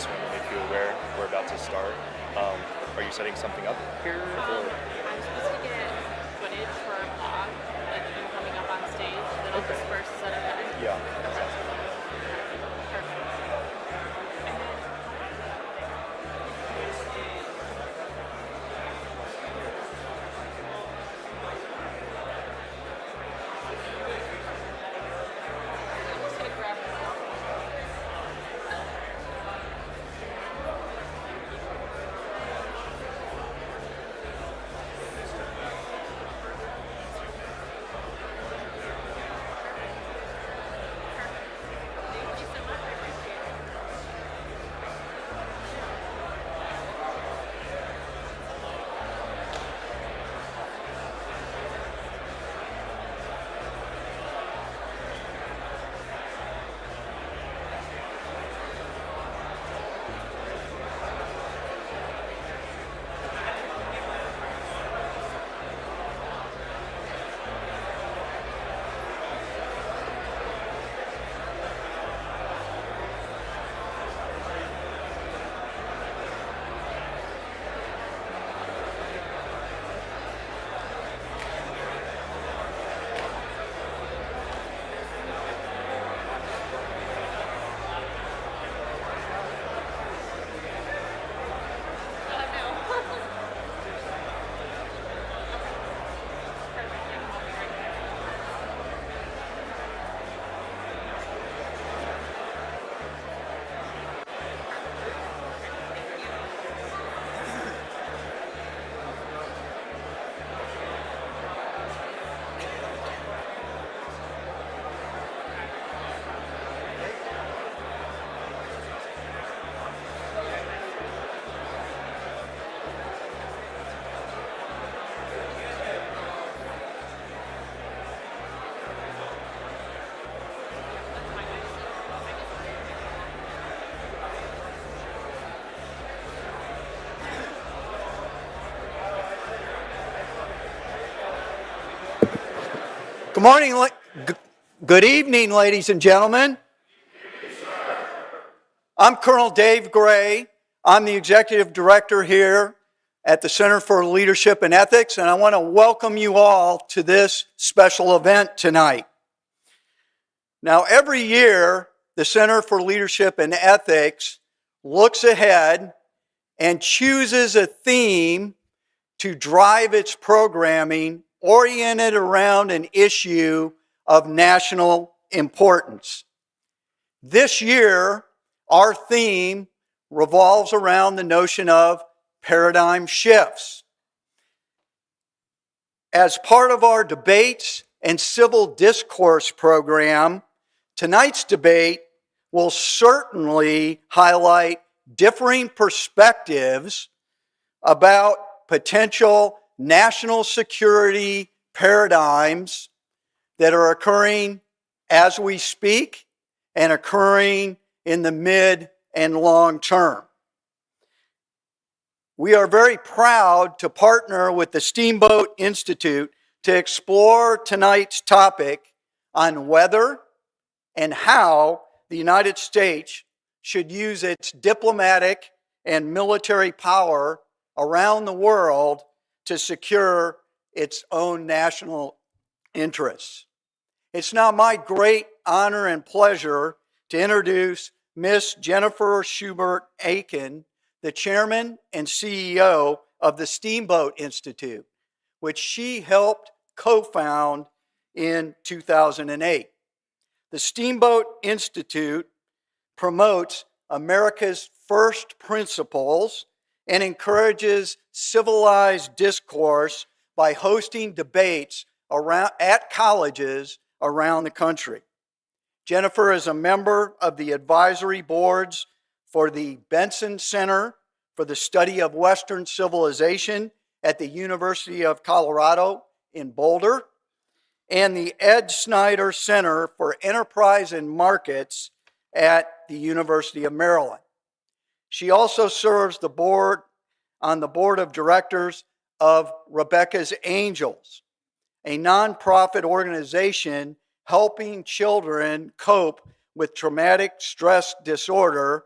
just want to make you aware we're about to start. Um, are you setting something up here? Or? I'm supposed to get footage for a vlog, like them coming up on stage, then I'll Okay. disperse at a minute. Yeah. Perfect. And then I'm just gonna grab Thank you so much. I appreciate it. No. Perfect. Yeah, I'll be right there. That's fine. Good morning, good evening, ladies and gentlemen. I'm Colonel Dave Gray. I'm the executive director here at the Center for Leadership and Ethics, and I want to welcome you all to this special event tonight. Now, every year, the Center for Leadership and Ethics looks ahead and chooses a theme to drive its programming oriented around an issue of national importance. This year, our theme revolves around the notion of paradigm shifts. As part of our debates and civil discourse program, tonight's debate will certainly highlight differing perspectives about potential national security paradigms that are occurring as we speak and occurring in the mid and long term. We are very proud to partner with the Steamboat Institute to explore tonight's topic on whether and how the United States should use its diplomatic and military power around the world to secure its own national interests. It's now my great honor and pleasure to introduce Miss Jennifer Schubert Aiken, the chairman and CEO of the Steamboat Institute, which she helped co-found in 2008. The Steamboat Institute promotes America's first principles and encourages civilized discourse by hosting debates at colleges around the country. Jennifer is a member of the advisory boards for the Benson Center for the Study of Western Civilization at the University of Colorado in Boulder and the Ed Snyder Center for Enterprise and Markets at the University of Maryland. She also serves on the board of directors of Rebecca's Angels, a nonprofit organization helping children cope with traumatic stress disorder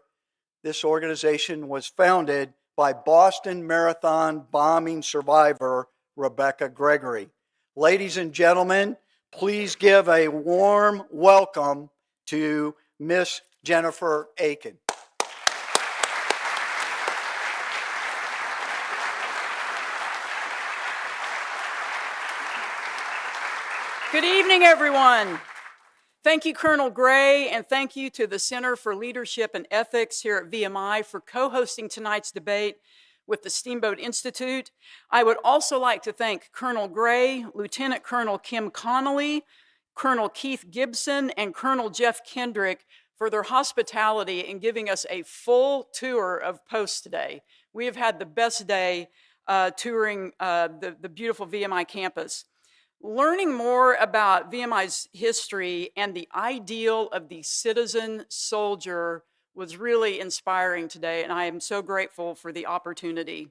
This organization was founded by Boston Marathon bombing survivor Rebecca Gregory. Ladies and gentlemen, please give a warm welcome to Miss Jennifer Aiken. Good evening, everyone. Thank you, Colonel Gray, and thank you to the Center for Leadership and Ethics here at VMI for co-hosting tonight's debate with the Steamboat Institute. I would also like to thank Colonel Gray, Lieutenant Colonel Kim Connolly, Colonel Keith Gibson, and Colonel Jeff Kendrick for their hospitality in giving us a full tour of Post today. We have had the best day touring the beautiful VMI campus. Learning more about VMI's history and the ideal of the citizen soldier was really inspiring today, and I am so grateful for the opportunity.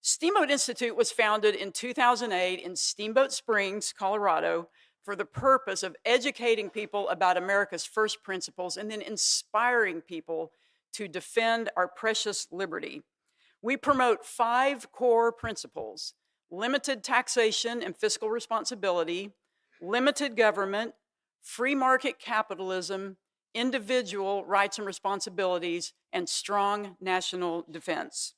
Steamboat Institute was founded in 2008 in Steamboat Springs, Colorado, for the purpose of educating people about America's first principles and then inspiring people to defend our precious liberty. We promote 5 core principles: limited taxation and fiscal responsibility, limited government, free market capitalism, individual rights and responsibilities, and strong national defense.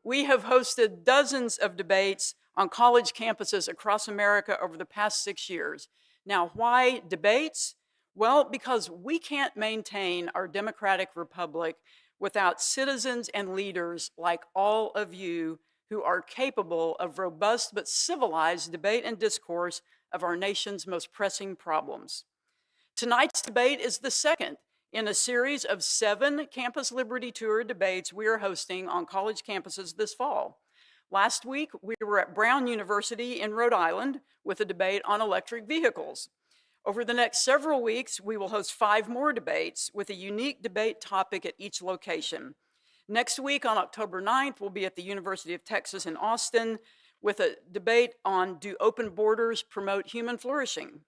We have hosted dozens of debates on college campuses across America over the past 6 years. Now, why debates? Well, because we can't maintain our democratic republic without citizens and leaders like all of you who are capable of robust but civilized debate and discourse of our nation's most pressing problems. Tonight's debate is the second in a series of 7 Campus Liberty Tour debates we are hosting on college campuses this fall. Last week, we were at Brown University in Rhode Island with a debate on electric vehicles. Over the next several weeks, we will host 5 more debates with a unique debate topic at each location. Next week, on October 9th, we'll be at the University of Texas in Austin with a debate on do open borders promote human flourishing?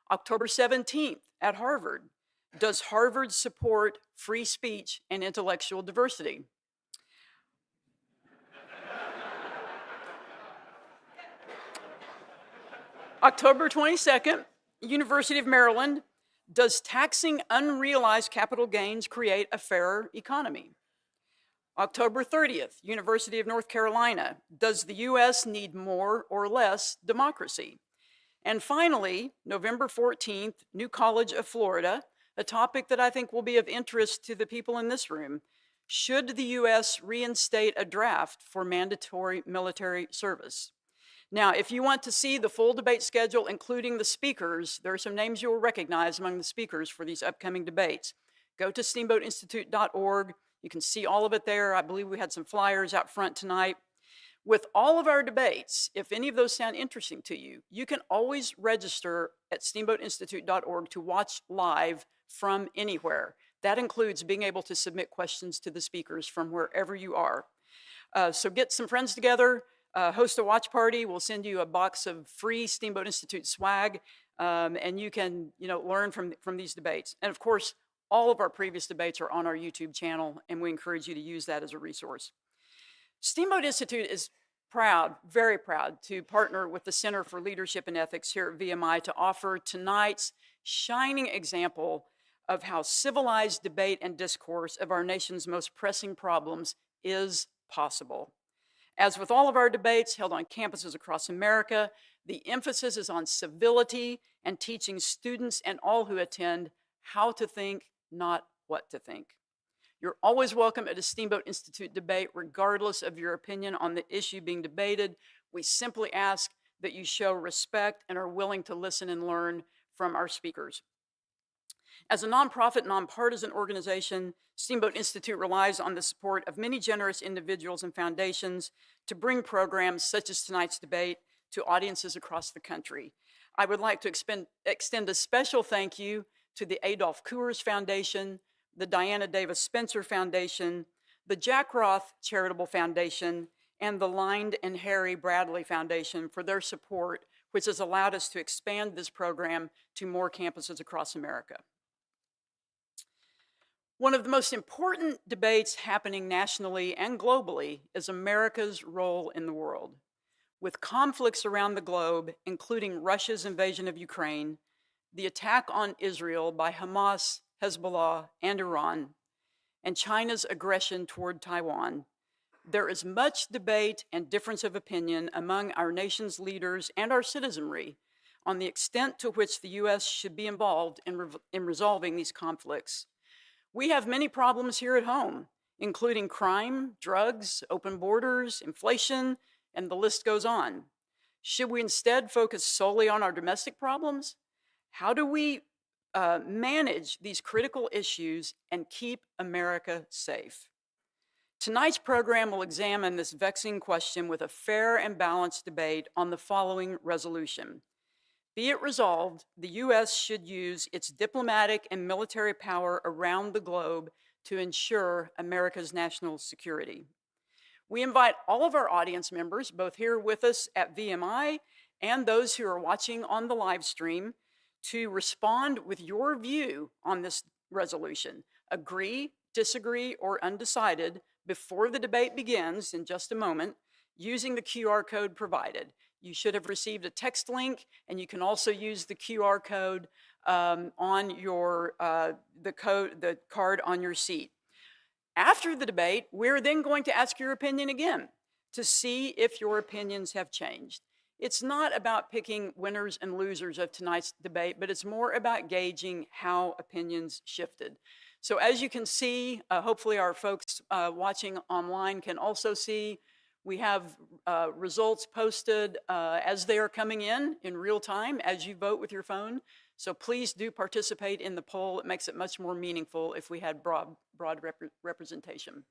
October 17th at Harvard, does Harvard support free speech and intellectual diversity? October 22nd, University of Maryland, does taxing unrealized capital gains create a fairer economy? October 30th, University of North Carolina, does the US need more or less democracy? And finally, November 14th, New College of Florida, a topic that I think will be of interest to the people in this room. Should the US reinstate a draft for mandatory military service? Now, if you want to see the full debate schedule, including the speakers, there are some names you will recognize among the speakers for these upcoming debates. Go to steamboatinstitute.org. You can see all of it there. I believe we had some flyers out front tonight. With all of our debates, if any of those sound interesting to you, you can always register at steamboatinstitute.org to watch live from anywhere. That includes being able to submit questions to the speakers from wherever you are. So get some friends together, host a watch party. We'll send you a box of free Steamboat Institute swag, and you can learn from these debates. And of course, all of our previous debates are on our YouTube channel, and we encourage you to use that as a resource. Steamboat Institute is proud, very proud, to partner with the Center for Leadership and Ethics here at VMI to offer tonight's shining example of how civilized debate and discourse of our nation's most pressing problems is possible. As with all of our debates held on campuses across America, the emphasis is on civility and teaching students and all who attend how to think, not what to think. You're always welcome at a Steamboat Institute debate, regardless of your opinion on the issue being debated. We simply ask that you show respect and are willing to listen and learn from our speakers. As a nonprofit, nonpartisan organization, Steamboat Institute relies on the support of many generous individuals and foundations to bring programs such as tonight's debate to audiences across the country. I would like to extend a special thank you to the Adolph Coors Foundation, the Diana Davis Spencer Foundation, the Jack Roth Charitable Foundation, and the Lined and Harry Bradley Foundation for their support, which has allowed us to expand this program to more campuses across America. One of the most important debates happening nationally and globally is America's role in the world. With conflicts around the globe, including Russia's invasion of Ukraine, the attack on Israel by Hamas, Hezbollah, and Iran, and China's aggression toward Taiwan, there is much debate and difference of opinion among our nation's leaders and our citizenry on the extent to which the U.S. should be involved in resolving these conflicts. We have many problems here at home, including crime, drugs, open borders, inflation, and the list goes on. Should we instead focus solely on our domestic problems? How do we manage these critical issues and keep America safe? Tonight's program will examine this vexing question with a fair and balanced debate on the following resolution. Be it resolved, the U.S. should use its diplomatic and military power around the globe to ensure America's national security. We invite all of our audience members, both here with us at VMI and those who are watching on the live stream, to respond with your view on this resolution. Agree, disagree, or undecided before the debate begins in just a moment using the QR code provided. You should have received a text link, and you can also use the QR code on your the card on your seat. After the debate, we're then going to ask your opinion again to see if your opinions have changed. It's not about picking winners and losers of tonight's debate, but it's more about gauging how opinions shifted. So as you can see, hopefully our folks watching online can also see, we have results posted as they are coming in real time as you vote with your phone. So please do participate in the poll. It makes it much more meaningful if we had broad representation.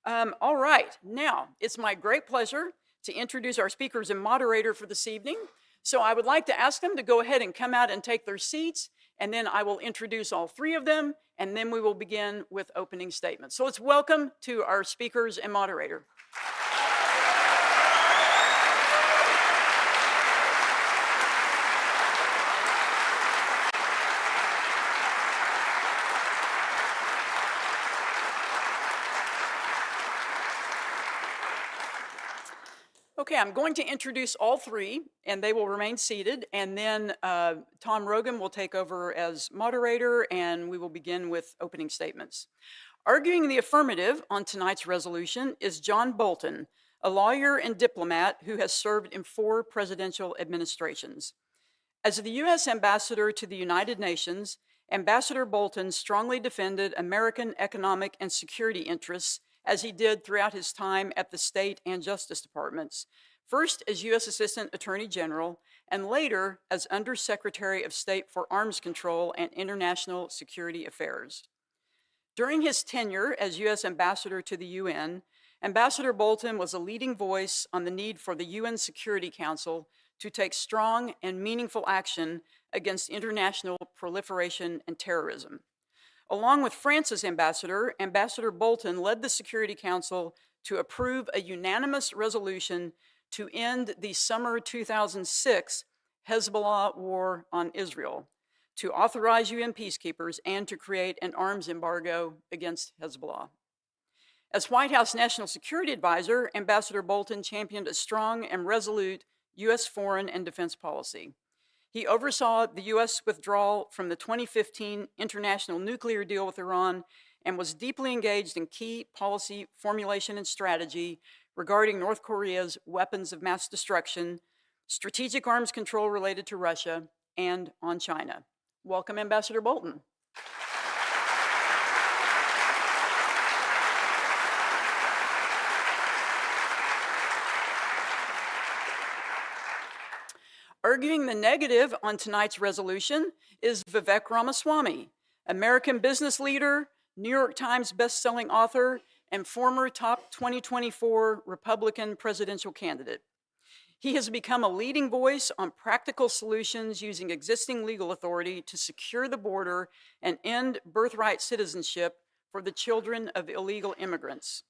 All right, now it's my great pleasure to introduce our speakers and moderator for this evening. So I would like to ask them to go ahead and come out and take their seats, and then I will introduce all three of them, and then we will begin with opening statements. So let's welcome to our speakers and moderator. Okay, I'm going to introduce all three, and they will remain seated, and then Tom Rogan will take over as moderator, and we will begin with opening statements. Arguing the affirmative on tonight's resolution is John Bolton, a lawyer and diplomat who has served in 4 presidential administrations. As the U.S. Ambassador to the United Nations, Ambassador Bolton strongly defended American economic and security interests as he did throughout his time at the State and Justice Departments, first as U.S. Assistant Attorney General, and later as Undersecretary of State for Arms Control and International Security Affairs. During his tenure as U.S. Ambassador to the UN, Ambassador Bolton was a leading voice on the need for the UN Security Council to take strong and meaningful action against international proliferation and terrorism. Along with France's ambassador, Ambassador Bolton led the Security Council to approve a unanimous resolution to end the summer 2006 Hezbollah war on Israel, to authorize UN peacekeepers, and to create an arms embargo against Hezbollah. As White House National Security Advisor, Ambassador Bolton championed a strong and resolute U.S. foreign and defense policy. He oversaw the U.S. withdrawal from the 2015 international nuclear deal with Iran and was deeply engaged in key policy formulation and strategy regarding North Korea's weapons of mass destruction, strategic arms control related to Russia, and on China. Welcome, Ambassador Bolton. Arguing the negative on tonight's resolution is Vivek Ramaswamy, American business leader, New York Times best-selling author, and former top 2024 Republican presidential candidate. He has become a leading voice on practical solutions using existing legal authority to secure the border and end birthright citizenship for the children of illegal immigrants.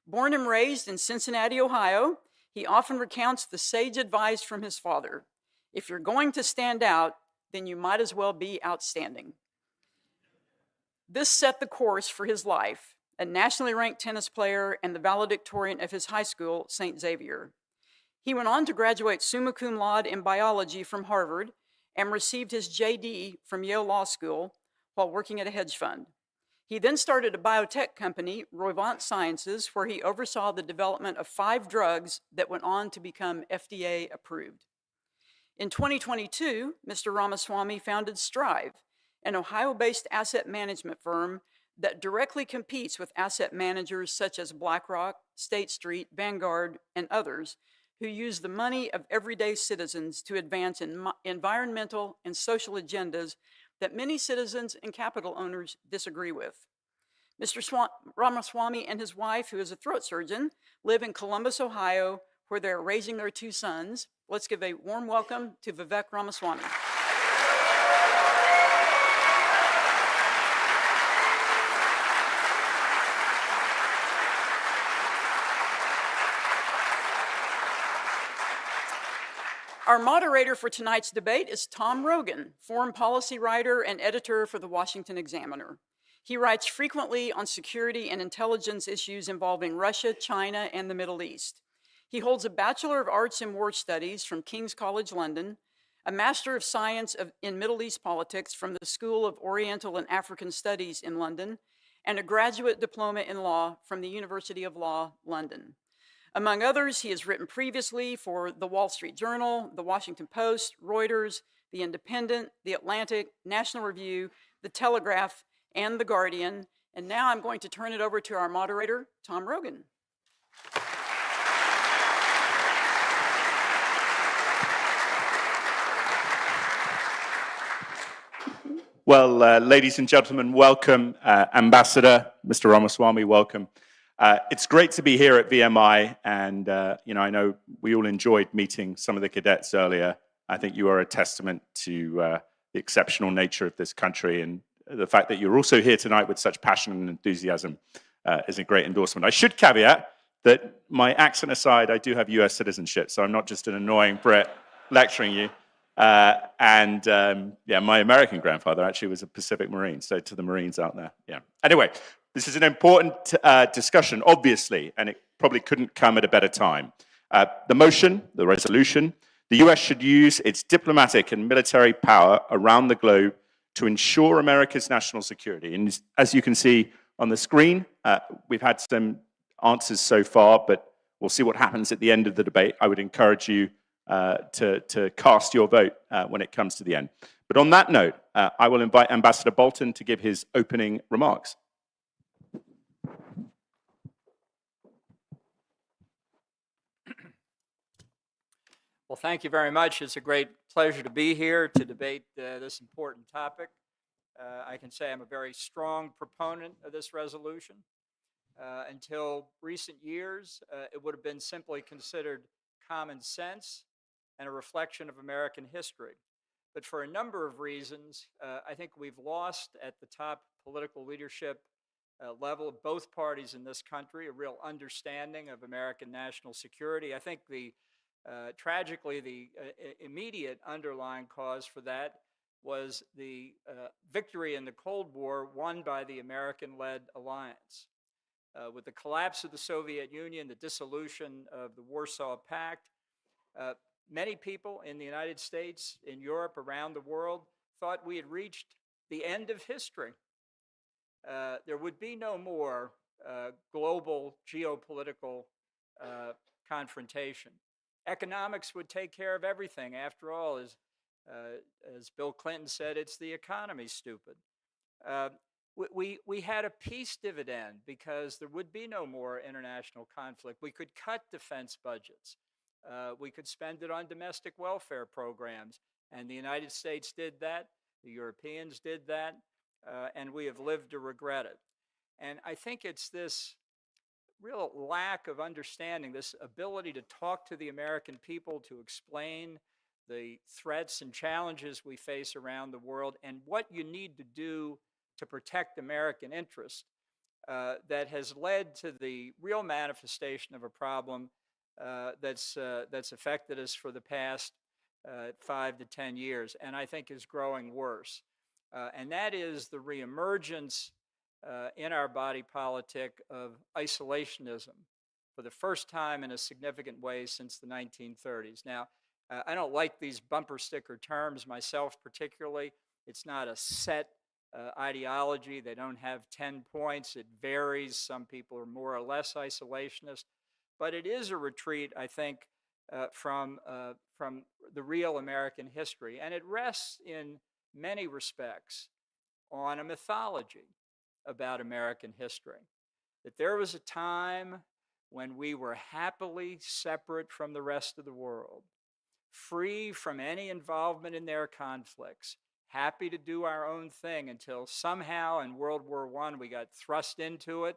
Born and raised in Cincinnati, Ohio, he often recounts the sage advice from his father: if you're going to stand out, then you might as well be outstanding. This set the course for his life, a nationally ranked tennis player and the valedictorian of his high school, St. Xavier. He went on to graduate summa cum laude in biology from Harvard and received his JD from Yale Law School while working at a hedge fund. He then started a biotech company, Roivant Sciences, where he oversaw the development of 5 drugs that went on to become FDA approved. In 2022, Mr. Ramaswamy founded Strive, an Ohio-based asset management firm that directly competes with asset managers such as BlackRock, State Street, Vanguard, and others who use the money of everyday citizens to advance environmental and social agendas that many citizens and capital owners disagree with. Mr. Ramaswamy and his wife, who is a throat surgeon, live in Columbus, Ohio, where they're raising their 2 sons. Let's give a warm welcome to Vivek Ramaswamy. Our moderator for tonight's debate is Tom Rogan, foreign policy writer and editor for the Washington Examiner. He writes frequently on security and intelligence issues involving Russia, China, and the Middle East. He holds a Bachelor of Arts in War Studies from King's College London, a Master of Science in Middle East Politics from the School of Oriental and African Studies in London, and a graduate diploma in law from the University of Law, London. Among others, he has written previously for The Wall Street Journal, The Washington Post, Reuters, The Independent, The Atlantic, National Review, The Telegraph, and The Guardian. And now I'm going to turn it over to our moderator, Tom Rogan. Well, ladies and gentlemen, welcome. Ambassador, Mr. Ramaswamy, welcome. It's great to be here at VMI, and I know we all enjoyed meeting some of the cadets earlier. I think you are a testament to the exceptional nature of this country, and the fact that you're also here tonight with such passion and enthusiasm is a great endorsement. I should caveat that, my accent aside, I do have US citizenship, so I'm not just an annoying Brit lecturing you. My American grandfather actually was a Pacific Marine, so to the Marines out there, yeah. Anyway, this is an important discussion, obviously, and it probably couldn't come at a better time. The motion, the resolution, the US should use its diplomatic and military power around the globe to ensure America's national security. And as you can see on the screen, we've had some answers so far, but we'll see what happens at the end of the debate. I would encourage you to cast your vote when it comes to the end. But on that note, I will invite Ambassador Bolton to give his opening remarks. Well, thank you very much. It's a great pleasure to be here to debate this important topic. I can say I'm a very strong proponent of this resolution. Until recent years, it would have been simply considered common sense and a reflection of American history. But for a number of reasons, I think we've lost at the top political leadership level of both parties in this country a real understanding of American national security. I think tragically, the immediate underlying cause for that was the victory in the Cold War won by the American-led alliance. With the collapse of the Soviet Union, the dissolution of the Warsaw Pact, many people in the United States, in Europe, around the world, thought we had reached the end of history. There would be no more global geopolitical confrontation. Economics would take care of everything. After all, as Bill Clinton said, it's the economy, stupid. We had a peace dividend because there would be no more international conflict. We could cut defense budgets. We could spend it on domestic welfare programs. And the United States did that. The Europeans did that. And we have lived to regret it. And I think it's this real lack of understanding, this ability to talk to the American people, to explain the threats and challenges we face around the world, and what you need to do to protect American interests, that has led to the real manifestation of a problem that's affected us for the past 5 to 10 years, and I think is growing worse. And that is the reemergence in our body politic of isolationism for the first time in a significant way since the 1930s. Now, I don't like these bumper sticker terms myself particularly. It's not a set ideology. They don't have 10 points. It varies. Some people are more or less isolationist. But it is a retreat, I think, from the real American history. And it rests in many respects on a mythology about American history. That there was a time when we were happily separate from the rest of the world, free from any involvement in their conflicts, happy to do our own thing until somehow in World War I we got thrust into it.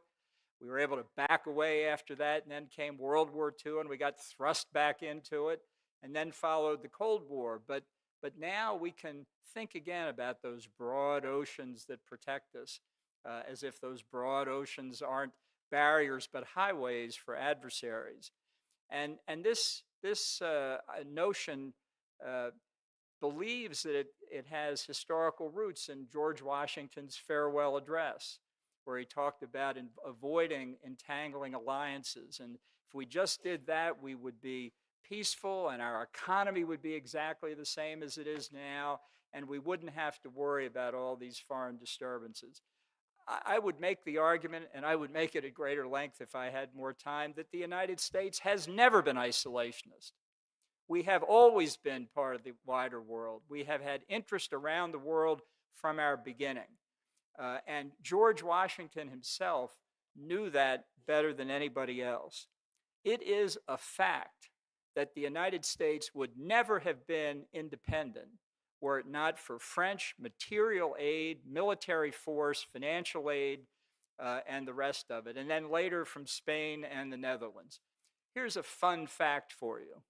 We were able to back away after that, and then came World War II, and we got thrust back into it, and then followed the Cold War. But now we can think again about those broad oceans that protect us, as if those broad oceans aren't barriers but highways for adversaries. And this notion believes that it has historical roots in George Washington's farewell address, where he talked about avoiding entangling alliances. And if we just did that, we would be peaceful and our economy would be exactly the same as it is now, and we wouldn't have to worry about all these foreign disturbances. I would make the argument, and I would make it at greater length if I had more time, that the United States has never been isolationist. We have always been part of the wider world. We have had interest around the world from our beginning. And George Washington himself knew that better than anybody else. It is a fact that the United States would never have been independent were it not for French material aid, military force, financial aid, and the rest of it, and then later from Spain and the Netherlands. Here's a fun fact for you.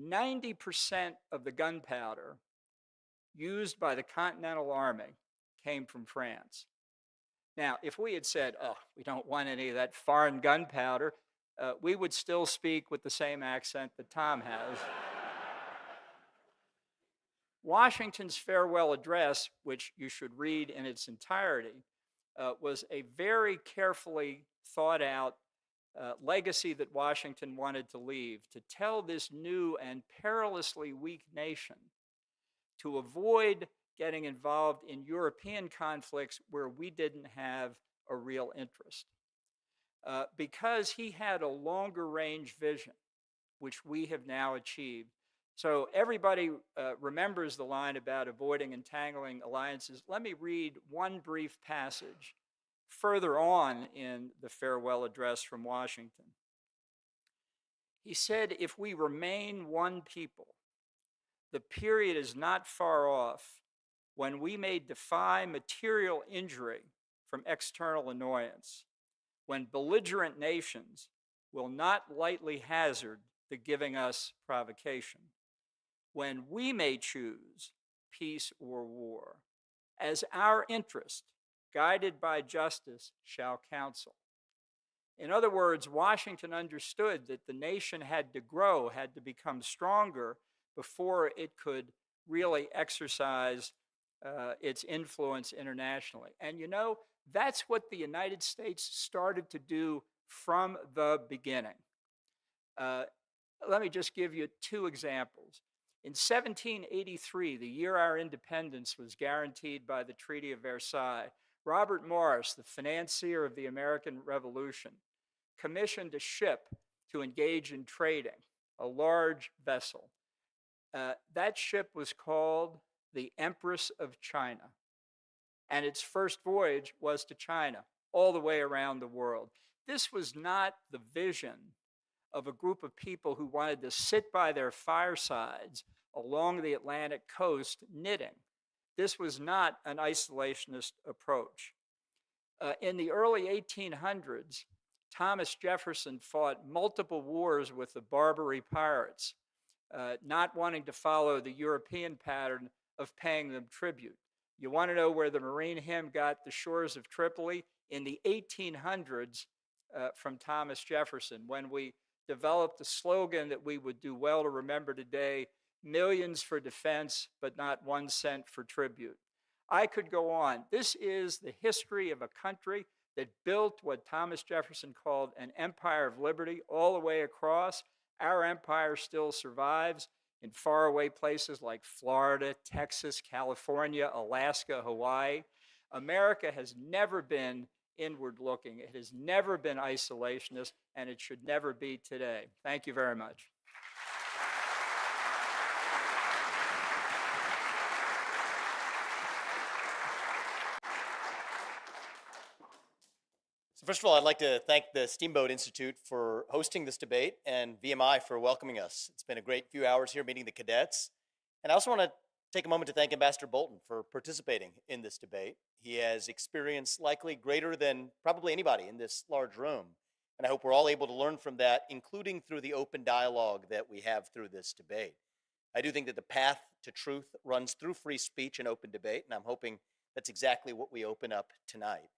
90% of the gunpowder used by the Continental Army came from France. Now, if we had said, oh, we don't want any of that foreign gunpowder, we would still speak with the same accent that Tom has. Washington's farewell address, which you should read in its entirety, was a very carefully thought out legacy that Washington wanted to leave, to tell this new and perilously weak nation to avoid getting involved in European conflicts where we didn't have a real interest. Because he had a longer range vision, which we have now achieved. So everybody remembers the line about avoiding entangling alliances. Let me read one brief passage further on in the farewell address from Washington. He said, if we remain one people, the period is not far off when we may defy material injury from external annoyance, when belligerent nations will not lightly hazard the giving us provocation, when we may choose peace or war, as our interest, guided by justice, shall counsel. In other words, Washington understood that the nation had to grow, had to become stronger before it could really exercise its influence internationally. And you know, that's what the United States started to do from the beginning. Let me just give you two examples. In 1783, the year our independence was guaranteed by the Treaty of Versailles, Robert Morris, the financier of the American Revolution, commissioned a ship to engage in trading, a large vessel. That ship was called the Empress of China, and its first voyage was to China, all the way around the world. This was not the vision of a group of people who wanted to sit by their firesides along the Atlantic coast knitting. This was not an isolationist approach. In the early 1800s, Thomas Jefferson fought multiple wars with the Barbary pirates, not wanting to follow the European pattern of paying them tribute. You want to know where the Marine hymn got the shores of Tripoli? In the 1800s from Thomas Jefferson, when we developed a slogan that we would do well to remember today, millions for defense, but not 1 cent for tribute. I could go on. This is the history of a country that built what Thomas Jefferson called an empire of liberty all the way across. Our empire still survives in faraway places like Florida, Texas, California, Alaska, Hawaii. America has never been inward looking. It has never been isolationist, and it should never be today. Thank you very much. So first of all, I'd like to thank the Steamboat Institute for hosting this debate and VMI for welcoming us. It's been a great few hours here meeting the cadets. And I also want to take a moment to thank Ambassador Bolton for participating in this debate. He has experience likely greater than probably anybody in this large room. And I hope we're all able to learn from that, including through the open dialogue that we have through this debate. I do think that the path to truth runs through free speech and open debate, and I'm hoping that's exactly what we open up tonight.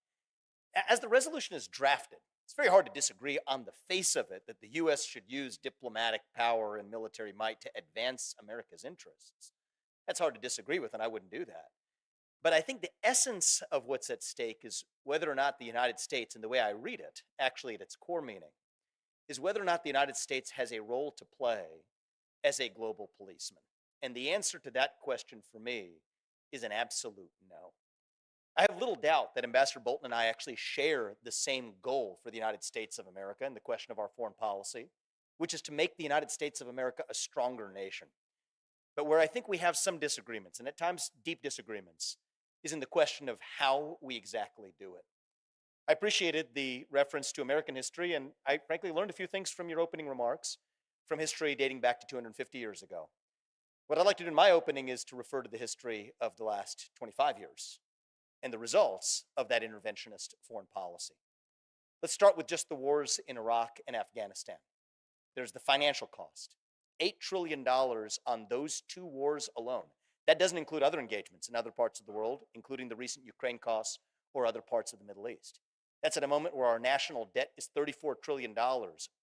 As the resolution is drafted, it's very hard to disagree on the face of it that the U.S. should use diplomatic power and military might to advance America's interests. That's hard to disagree with, and I wouldn't do that. But I think the essence of what's at stake is whether or not the United States, and the way I read it, actually at its core meaning, is whether or not the United States has a role to play as a global policeman. And the answer to that question for me is an absolute no. I have little doubt that Ambassador Bolton and I actually share the same goal for the United States of America and the question of our foreign policy, which is to make the United States of America a stronger nation. But where I think we have some disagreements, and at times deep disagreements, is in the question of how we exactly do it. I appreciated the reference to American history, and I frankly learned a few things from your opening remarks from history dating back to 250 years ago. What I'd like to do in my opening is to refer to the history of the last 25 years and the results of that interventionist foreign policy. Let's start with just the wars in Iraq and Afghanistan. There's the financial cost, $8 trillion on those two wars alone. That doesn't include other engagements in other parts of the world, including the recent Ukraine costs or other parts of the Middle East. That's at a moment where our national debt is $34 trillion,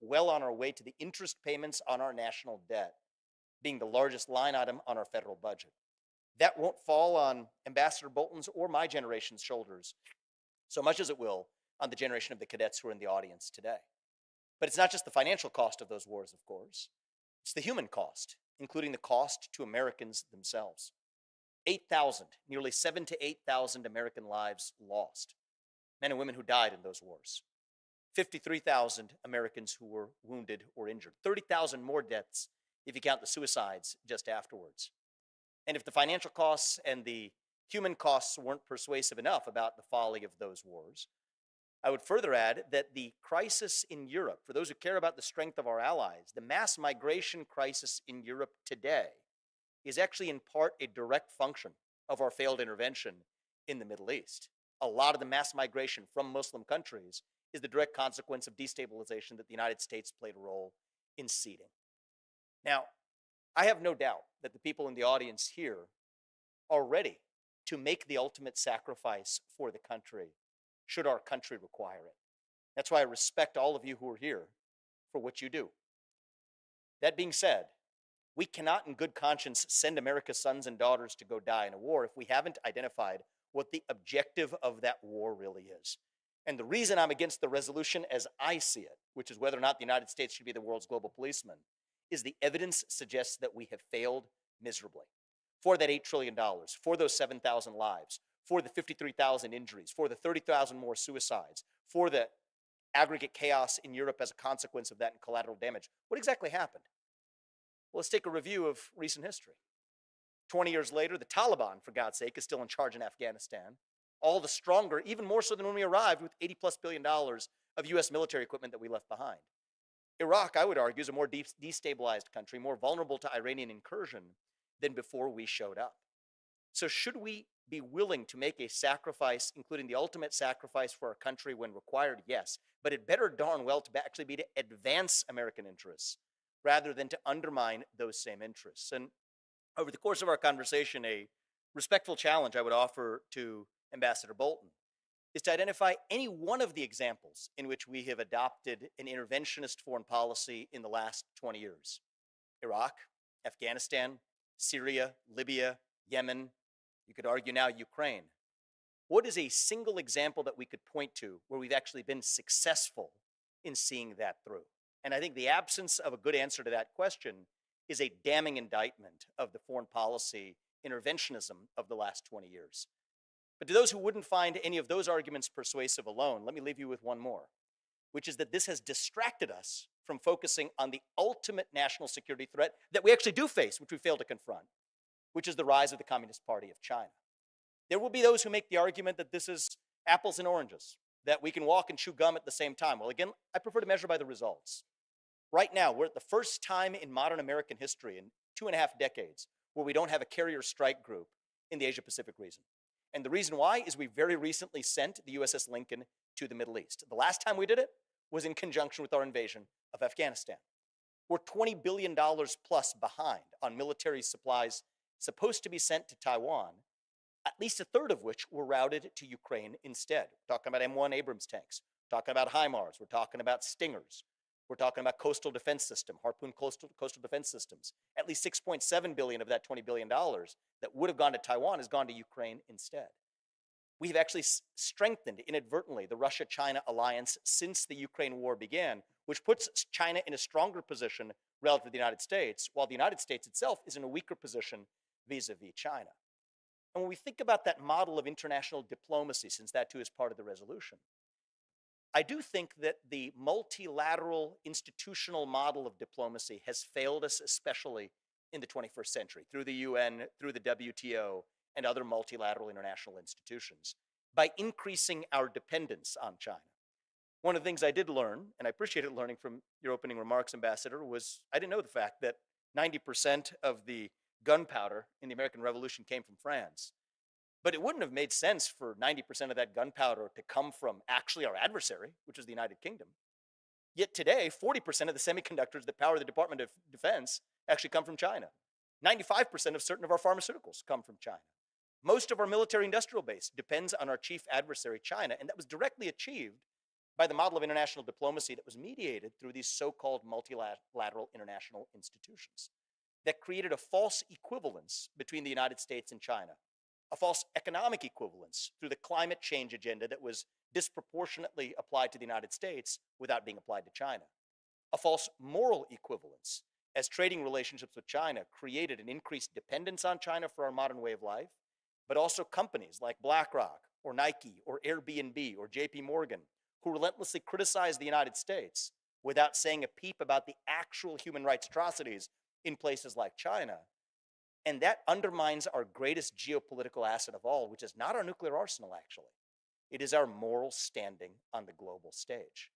well on our way to the interest payments on our national debt being the largest line item on our federal budget. That won't fall on Ambassador Bolton's or my generation's shoulders so much as it will on the generation of the cadets who are in the audience today. But it's not just the financial cost of those wars, of course. It's the human cost, including the cost to Americans themselves. 8,000, nearly 7,000 to 8,000 American lives lost. Men and women who died in those wars. 53,000 Americans who were wounded or injured. 30,000 more deaths if you count the suicides just afterwards. And if the financial costs and the human costs weren't persuasive enough about the folly of those wars, I would further add that the crisis in Europe, for those who care about the strength of our allies, the mass migration crisis in Europe today is actually in part a direct function of our failed intervention in the Middle East. A lot of the mass migration from Muslim countries is the direct consequence of destabilization that the United States played a role in seeding. Now, I have no doubt that the people in the audience here are ready to make the ultimate sacrifice for the country, should our country require it. That's why I respect all of you who are here for what you do. That being said, we cannot in good conscience send America's sons and daughters to go die in a war if we haven't identified what the objective of that war really is. And the reason I'm against the resolution as I see it, which is whether or not the United States should be the world's global policeman, is the evidence suggests that we have failed miserably. For that $8 trillion, for those 7,000 lives, for the 53,000 injuries, for the 30,000 more suicides, for the aggregate chaos in Europe as a consequence of that and collateral damage. What exactly happened? Well, let's take a review of recent history. 20 years later, the Taliban, for God's sake, is still in charge in Afghanistan. All the stronger, even more so than when we arrived, with $80+ billion of U.S. military equipment that we left behind. Iraq, I would argue, is a more destabilized country, more vulnerable to Iranian incursion than before we showed up. So should we be willing to make a sacrifice, including the ultimate sacrifice for our country when required? Yes. But it better darn well to actually be to advance American interests rather than to undermine those same interests. And over the course of our conversation, a respectful challenge I would offer to Ambassador Bolton is to identify any one of the examples in which we have adopted an interventionist foreign policy in the last 20 years. Iraq, Afghanistan, Syria, Libya, Yemen, You could argue now Ukraine. What is a single example that we could point to where we've actually been successful in seeing that through? And I think the absence of a good answer to that question is a damning indictment of the foreign policy interventionism of the last 20 years. But to those who wouldn't find any of those arguments persuasive alone, let me leave you with one more, which is that this has distracted us from focusing on the ultimate national security threat that we actually do face, which we fail to confront, which is the rise of the Communist Party of China. There will be those who make the argument that this is apples and oranges, that we can walk and chew gum at the same time. Well, again, I prefer to measure by the results. Right now, we're at the first time in modern American history, in 2.5 decades, where we don't have a carrier strike group in the Asia-Pacific region. And the reason why is we very recently sent the USS Lincoln to the Middle East. The last time we did it was in conjunction with our invasion of Afghanistan. We're $20 billion plus behind on military supplies supposed to be sent to Taiwan, at least a third of which were routed to Ukraine instead. We're talking about M1 Abrams tanks, we're talking about HIMARS, we're talking about Stingers, we're talking about coastal defense system, Harpoon coastal defense systems. At least $6.7 billion of that $20 billion that would have gone to Taiwan has gone to Ukraine instead. We've actually strengthened inadvertently the Russia-China alliance since the Ukraine war began, which puts China in a stronger position relative to the United States, while the United States itself is in a weaker position vis-a-vis China. And when we think about that model of international diplomacy, since that too is part of the resolution, I do think that the multilateral institutional model of diplomacy has failed us, especially in the 21st century, through the UN, through the WTO, and other multilateral international institutions, by increasing our dependence on China. One of the things I did learn, and I appreciated learning from your opening remarks, Ambassador, was I didn't know the fact that 90% of the gunpowder in the American Revolution came from France. But it wouldn't have made sense for 90% of that gunpowder to come from actually our adversary, which is the United Kingdom. Yet today, 40% of the semiconductors that power the Department of Defense actually come from China. 95% of certain of our pharmaceuticals come from China. Most of our military industrial base depends on our chief adversary, China, and that was directly achieved by the model of international diplomacy that was mediated through these so-called multilateral international institutions that created a false equivalence between the United States and China, a false economic equivalence through the climate change agenda that was disproportionately applied to the United States without being applied to China, a false moral equivalence as trading relationships with China created an increased dependence on China for our modern way of life, but also companies like BlackRock or Nike or Airbnb or JP Morgan who relentlessly criticize the United States without saying a peep about the actual human rights atrocities in places like China. And that undermines our greatest geopolitical asset of all, which is not our nuclear arsenal, actually. It is our moral standing on the global stage.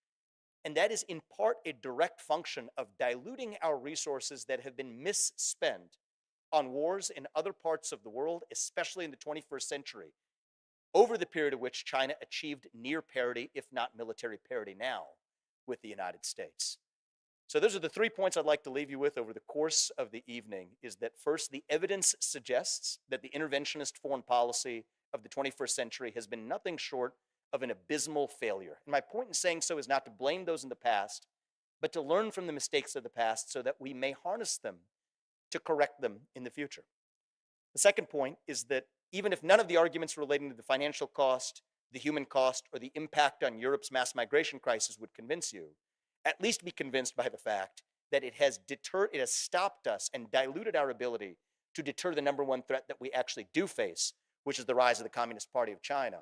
And that is in part a direct function of diluting our resources that have been misspent on wars in other parts of the world, especially in the 21st century, over the period of which China achieved near parity, if not military parity now, with the United States. So those are the 3 points I'd like to leave you with over the course of the evening, is that first, the evidence suggests that the interventionist foreign policy of the 21st century has been nothing short of an abysmal failure. And my point in saying so is not to blame those in the past, but to learn from the mistakes of the past so that we may harness them to correct them in the future. The second point is that even if none of the arguments relating to the financial cost, the human cost, or the impact on Europe's mass migration crisis would convince you, at least be convinced by the fact that it has stopped us and diluted our ability to deter the number one threat that we actually do face, which is the rise of the Communist Party of China.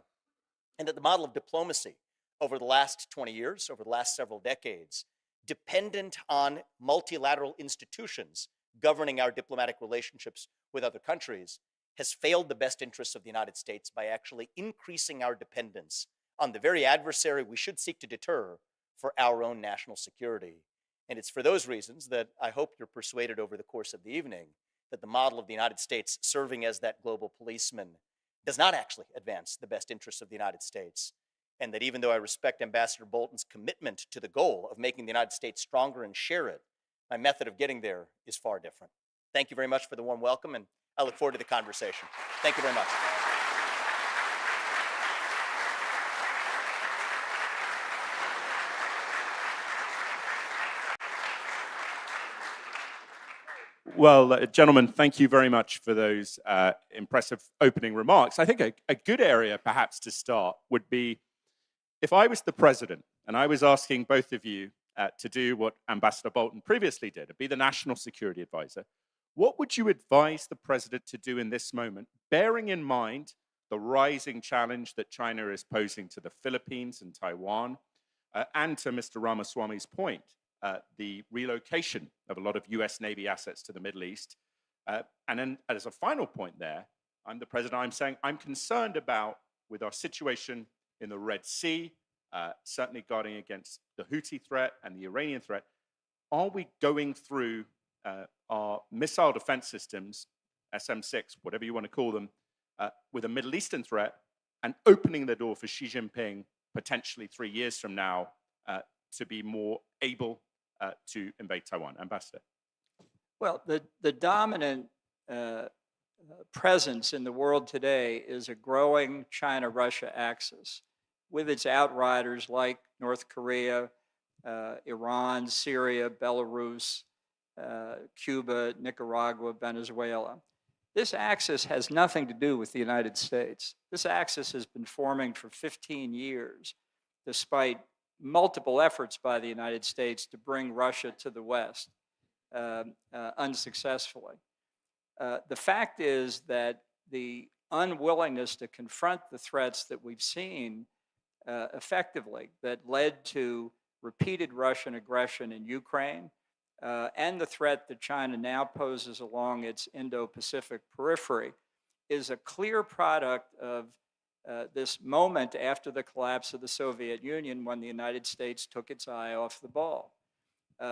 And that the model of diplomacy over the last 20 years, over the last several decades, dependent on multilateral institutions governing our diplomatic relationships with other countries, has failed the best interests of the United States by actually increasing our dependence on the very adversary we should seek to deter for our own national security. And it's for those reasons that I hope you're persuaded over the course of the evening that the model of the United States serving as that global policeman does not actually advance the best interests of the United States. And that even though I respect Ambassador Bolton's commitment to the goal of making the United States stronger and share it, my method of getting there is far different. Thank you very much for the warm welcome, and I look forward to the conversation. Thank you very much. Well, gentlemen, thank you very much for those impressive opening remarks. I think a good area perhaps to start would be if I was the president and I was asking both of you to do what Ambassador Bolton previously did, be the national security advisor, what would you advise the president to do in this moment, bearing in mind the rising challenge that China is posing to the Philippines and Taiwan, and to Mr. Ramaswamy's point, the relocation of a lot of US Navy assets to the Middle East. And then as a final point there, I'm the president, I'm saying I'm concerned about with our situation in the Red Sea, certainly guarding against the Houthi threat and the Iranian threat. Are we going through our missile defense systems, SM-6, whatever you want to call them, with a Middle Eastern threat and opening the door for Xi Jinping potentially 3 years from now to be more able to invade Taiwan? Ambassador. Well, the dominant presence in the world today is a growing China-Russia axis with its outriders like North Korea, Iran, Syria, Belarus, Cuba, Nicaragua, Venezuela. This axis has nothing to do with the United States. This axis has been forming for 15 years, despite multiple efforts by the United States to bring Russia to the West unsuccessfully. The fact is that the unwillingness to confront the threats that we've seen effectively that led to repeated Russian aggression in Ukraine and the threat that China now poses along its Indo-Pacific periphery is a clear product of this moment after the collapse of the Soviet Union when the United States took its eye off the ball.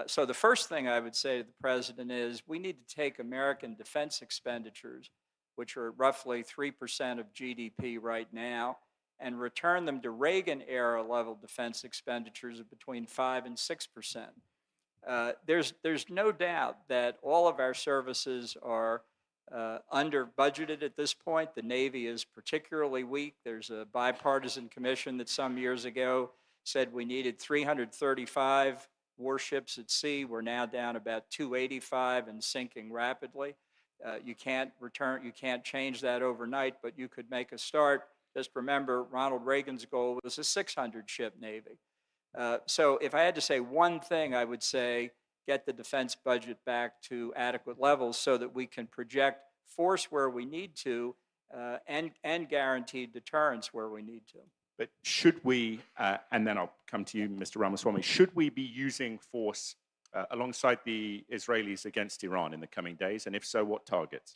So the first thing I would say to the president is we need to take American defense expenditures, which are roughly 3% of GDP right now, and return them to Reagan-era level defense expenditures of between 5 and 6%. There's no doubt that all of our services are under budgeted at this point. The Navy is particularly weak. There's a bipartisan commission that some years ago said we needed 335 warships at sea. We're now down about 285 and sinking rapidly. You can't change that overnight, but you could make a start. Just remember, Ronald Reagan's goal was a 600-ship Navy. So if I had to say one thing, I would say get the defense budget back to adequate levels so that we can project force where we need to and guaranteed deterrence where we need to. But should we, and then I'll come to you, Mr. Ramaswamy, should we be using force alongside the Israelis against Iran in the coming days? And if so, what targets?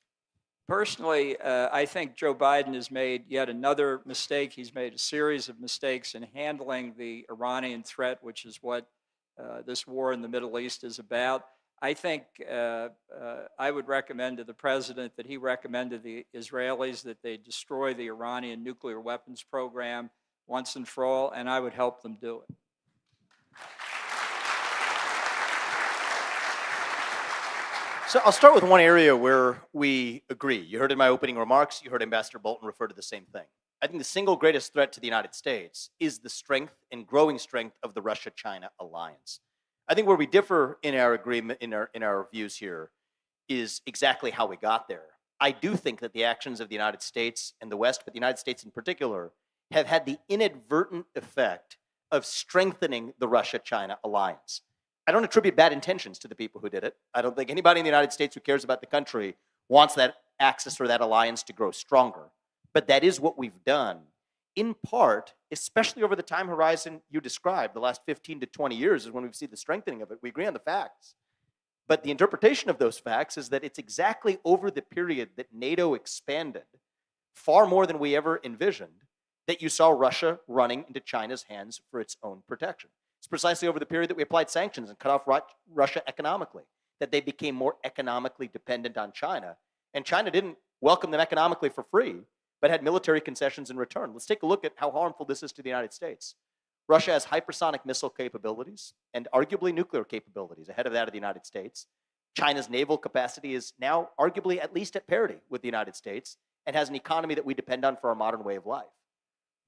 Personally, I think Joe Biden has made yet another mistake. He's made a series of mistakes in handling the Iranian threat, which is what this war in the Middle East is about. I think I would recommend to the president that he recommend to the Israelis that they destroy the Iranian nuclear weapons program once and for all, and I would help them do it. So I'll start with one area where we agree. You heard in my opening remarks, you heard Ambassador Bolton refer to the same thing. I think the single greatest threat to the United States is the strength and growing strength of the Russia-China alliance. I think where we differ in our agreement, in our views here, is exactly how we got there. I do think that the actions of the United States and the West, but the United States in particular, have had the inadvertent effect of strengthening the Russia-China alliance. I don't attribute bad intentions to the people who did it. I don't think anybody in the United States who cares about the country wants that axis or that alliance to grow stronger. But that is what we've done, in part, especially over the time horizon you described, the last 15 to 20 years is when we've seen the strengthening of it. We agree on the facts. But the interpretation of those facts is that it's exactly over the period that NATO expanded, far more than we ever envisioned, that you saw Russia running into China's hands for its own protection. It's precisely over the period that we applied sanctions and cut off Russia economically, that they became more economically dependent on China. And China didn't welcome them economically for free, but had military concessions in return. Let's take a look at how harmful this is to the United States. Russia has hypersonic missile capabilities and arguably nuclear capabilities ahead of that of the United States. China's naval capacity is now arguably at least at parity with the United States and has an economy that we depend on for our modern way of life.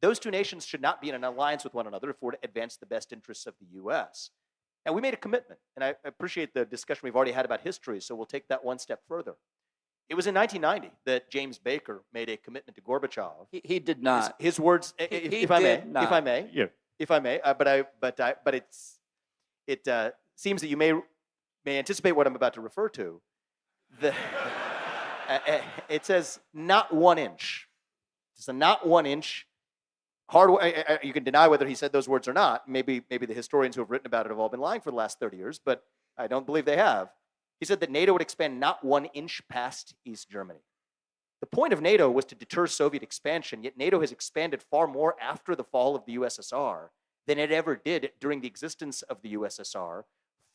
Those two nations should not be in an alliance with one another if we're to advance the best interests of the U.S. And we made a commitment, and I appreciate the discussion we've already had about history, so we'll take that one step further. It was in 1990 that James Baker made a commitment to Gorbachev. He did not. His words, He if I may, did not. if I may, Yeah. if I may, but it seems that you may anticipate what I'm about to refer to. It says not 1 inch. It's a not 1 inch. You can deny whether he said those words or not. Maybe the historians who have written about it have all been lying for the last 30 years, but I don't believe they have. He said that NATO would expand not 1 inch past East Germany. The point of NATO was to deter Soviet expansion, yet NATO has expanded far more after the fall of the USSR than it ever did during the existence of the USSR,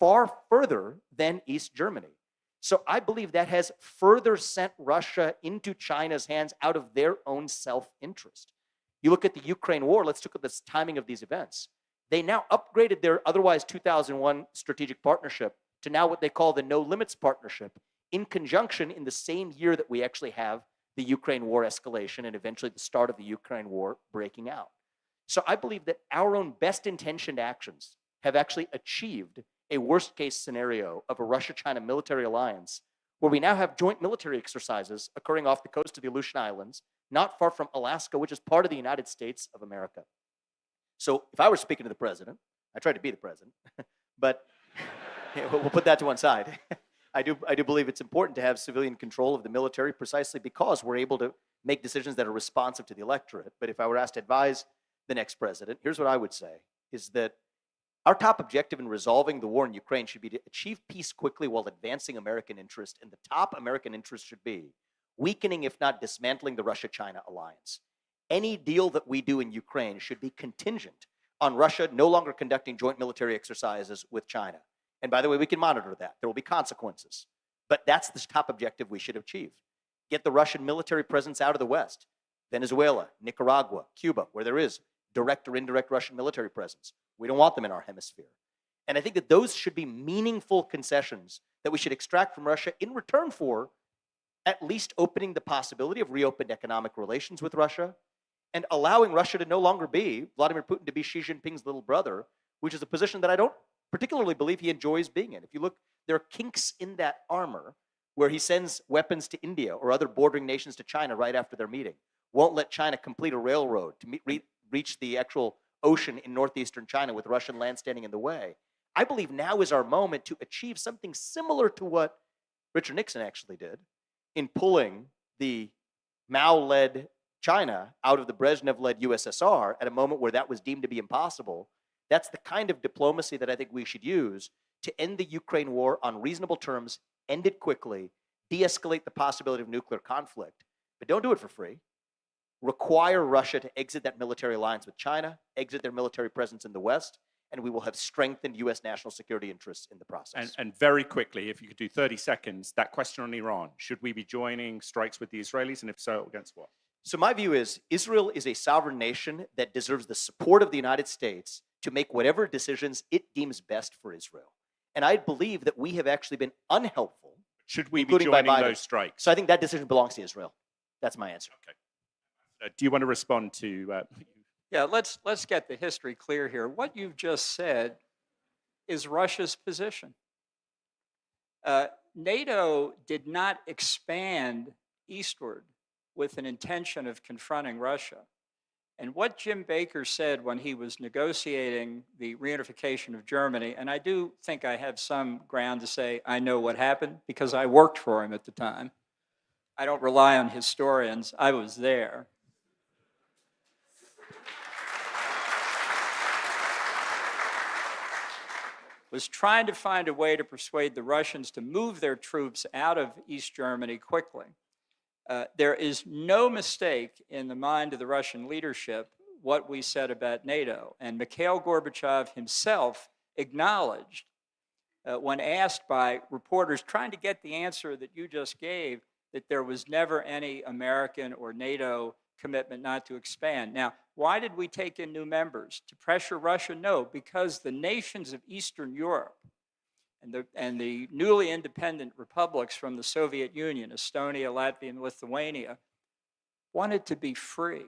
far further than East Germany. So I believe that has further sent Russia into China's hands out of their own self-interest. You look at the Ukraine war, let's look at the timing of these events. They now upgraded their otherwise 2001 strategic partnership to now what they call the No Limits Partnership, in conjunction in the same year that we actually have the Ukraine war escalation and eventually the start of the Ukraine war breaking out. So I believe that our own best intentioned actions have actually achieved a worst case scenario of a Russia-China military alliance where we now have joint military exercises occurring off the coast of the Aleutian Islands, not far from Alaska, which is part of the United States of America. So if I were speaking to the president, I tried to be the president, but we'll put that to one side. I do believe it's important to have civilian control of the military precisely because we're able to make decisions that are responsive to the electorate. But if I were asked to advise the next president, here's what I would say, is that our top objective in resolving the war in Ukraine should be to achieve peace quickly while advancing American interest, and the top American interest should be weakening, if not dismantling, the Russia-China alliance. Any deal that we do in Ukraine should be contingent on Russia no longer conducting joint military exercises with China. And by the way, we can monitor that. There will be consequences. But that's the top objective we should achieve. Get the Russian military presence out of the West. Venezuela, Nicaragua, Cuba, where there is direct or indirect Russian military presence. We don't want them in our hemisphere. And I think that those should be meaningful concessions that we should extract from Russia in return for at least opening the possibility of reopened economic relations with Russia and allowing Russia to no longer be, Vladimir Putin to be Xi Jinping's little brother, which is a position that I don't particularly believe he enjoys being in. If you look, there are kinks in that armor where he sends weapons to India or other bordering nations to China right after their meeting. Won't let China complete a railroad to reach the actual ocean in northeastern China with Russian land standing in the way. I believe now is our moment to achieve something similar to what Richard Nixon actually did in pulling the Mao-led China out of the Brezhnev-led USSR at a moment where that was deemed to be impossible. That's the kind of diplomacy that I think we should use to end the Ukraine war on reasonable terms, end it quickly, de-escalate the possibility of nuclear conflict, but don't do it for free. Require Russia to exit that military alliance with China, exit their military presence in the West, and we will have strengthened U.S. national security interests in the process. And very quickly, if you could do 30 seconds, that question on Iran. Should we be joining strikes with the Israelis, and if so, against what? So my view is Israel is a sovereign nation that deserves the support of the United States to make whatever decisions it deems best for Israel. And I believe that we have actually been unhelpful. Should we be including by joining Biden. those strikes? So I think that decision belongs to Israel. That's my answer. Okay. Do you want to respond to? Yeah, let's get the history clear here. What you've just said is Russia's position. NATO did not expand eastward with an intention of confronting Russia. And what Jim Baker said when he was negotiating the reunification of Germany, and I do think I have some ground to say I know what happened because I worked for him at the time. I don't rely on historians. I was there. Was trying to find a way to persuade the Russians to move their troops out of East Germany quickly. There is no mistake in the mind of the Russian leadership what we said about NATO. And Mikhail Gorbachev himself acknowledged when asked by reporters trying to get the answer that you just gave, that there was never any American or NATO commitment not to expand. Now, why did we take in new members? To pressure Russia? No, because the nations of Eastern Europe and the newly independent republics from the Soviet Union, Estonia, Latvia, and Lithuania, wanted to be free.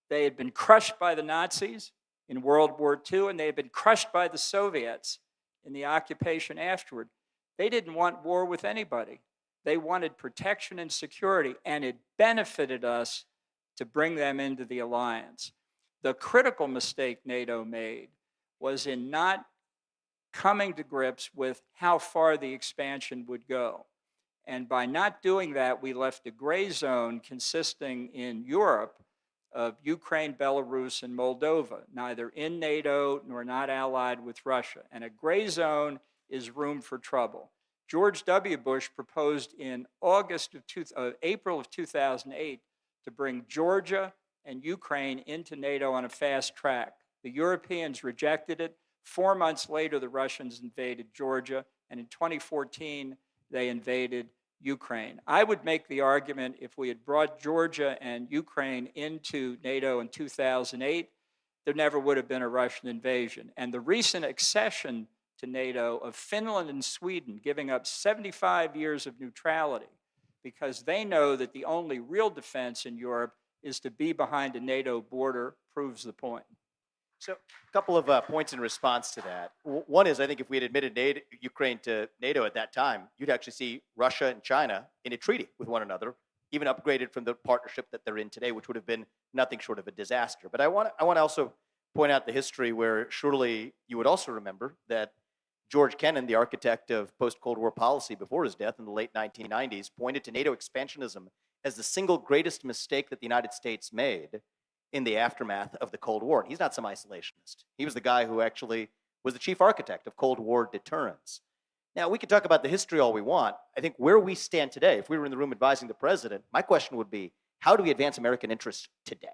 They had been crushed by the Nazis in World War II, and they had been crushed by the Soviets in the occupation afterward, they didn't want war with anybody. They wanted protection and security, and it benefited us to bring them into the alliance. The critical mistake NATO made was in not coming to grips with how far the expansion would go. And by not doing that, we left a gray zone consisting in Europe of Ukraine, Belarus, and Moldova, neither in NATO nor not allied with Russia. And a gray zone is room for trouble. George W. Bush proposed in April of 2008 to bring Georgia and Ukraine into NATO on a fast track. The Europeans rejected it. 4 months later, the Russians invaded Georgia, and in 2014, they invaded Ukraine. I would make the argument if we had brought Georgia and Ukraine into NATO in 2008, there never would have been a Russian invasion. And the recent accession to NATO of Finland and Sweden, giving up 75 years of neutrality, because they know that the only real defense in Europe is to be behind a NATO border, proves the point. So a couple of points in response to that. One is, I think if we had admitted Ukraine to NATO at that time, you'd actually see Russia and China in a treaty with one another, even upgraded from the partnership that they're in today, which would have been nothing short of a disaster. But I want to also point out the history where surely you would also remember that George Kennan, the architect of post-Cold War policy before his death in the late 1990s, pointed to NATO expansionism as the single greatest mistake that the United States made in the aftermath of the Cold War. And he's not some isolationist. He was the guy who actually was the chief architect of Cold War deterrence. Now, we can talk about the history all we want. I think where we stand today, if we were in the room advising the president, my question would be, how do we advance American interests today?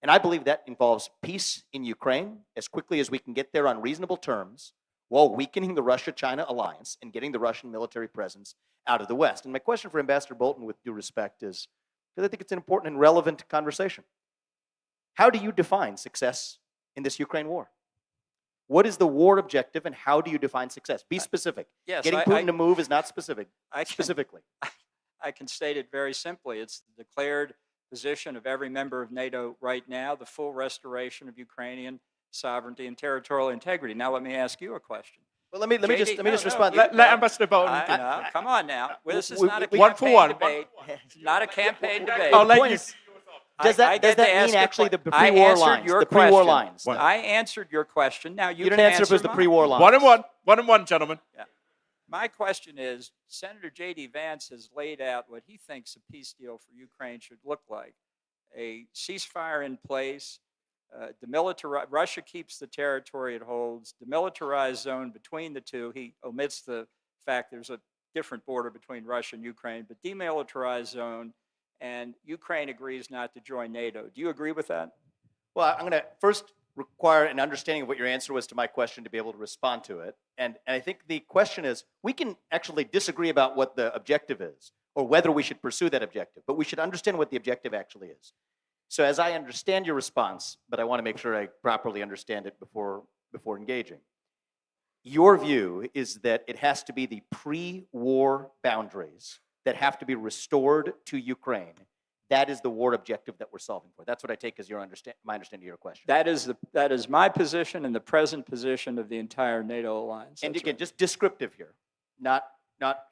And I believe that involves peace in Ukraine as quickly as we can get there on reasonable terms, while weakening the Russia-China alliance and getting the Russian military presence out of the West. And my question for Ambassador Bolton, with due respect, is, because I think it's an important and relevant conversation. How do you define success in this Ukraine war? What is the war objective, and how do you define success? Be specific. Yes, Getting Putin to move is not specific. Specifically. I can state it very simply. It's the declared position of every member of NATO right now, the full restoration of Ukrainian sovereignty and territorial integrity. Now, let me ask you a question. Well, let me just respond. Let Ambassador Bolton. No, come on now. Well, this is we- not a we- one for campaign one. debate. Not a campaign debate. I'll let point you. is, Does that get to mean ask a actually que- the I pre-war answered lines? your The pre-war question. lines. I answered your question. Now you You didn't can answer if it was the mine. pre-war lines. 1-1. 1-1, gentlemen. My question is, Senator J.D. Vance has laid out what he thinks a peace deal for Ukraine should look like. A ceasefire in place, Russia keeps the territory it holds, demilitarized zone between the two. He omits the fact there's a different border between Russia and Ukraine, but demilitarized zone, and Ukraine agrees not to join NATO. Do you agree with that? Well, I'm going to first require an understanding of what your answer was to my question to be able to respond to it. And I think the question is, we can actually disagree about what the objective is or whether we should pursue that objective, but we should understand what the objective actually is. So as I understand your response, but I want to make sure I properly understand it before engaging, your view is that it has to be the pre-war boundaries that have to be restored to Ukraine. That is the war objective that we're solving for. That's what I take as my understanding of your question. That is my position and the present position of the entire NATO alliance. And That's again, right. just descriptive here, not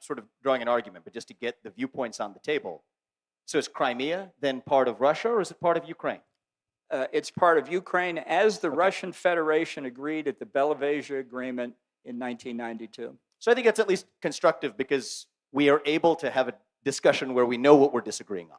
sort of drawing an argument, but just to get the viewpoints on the table. So is Crimea then part of Russia, or is it part of Ukraine? It's part of Ukraine, as the Russian Federation agreed at the Belavezia Agreement in 1992. So I think that's at least constructive because we are able to have a discussion where we know what we're disagreeing on.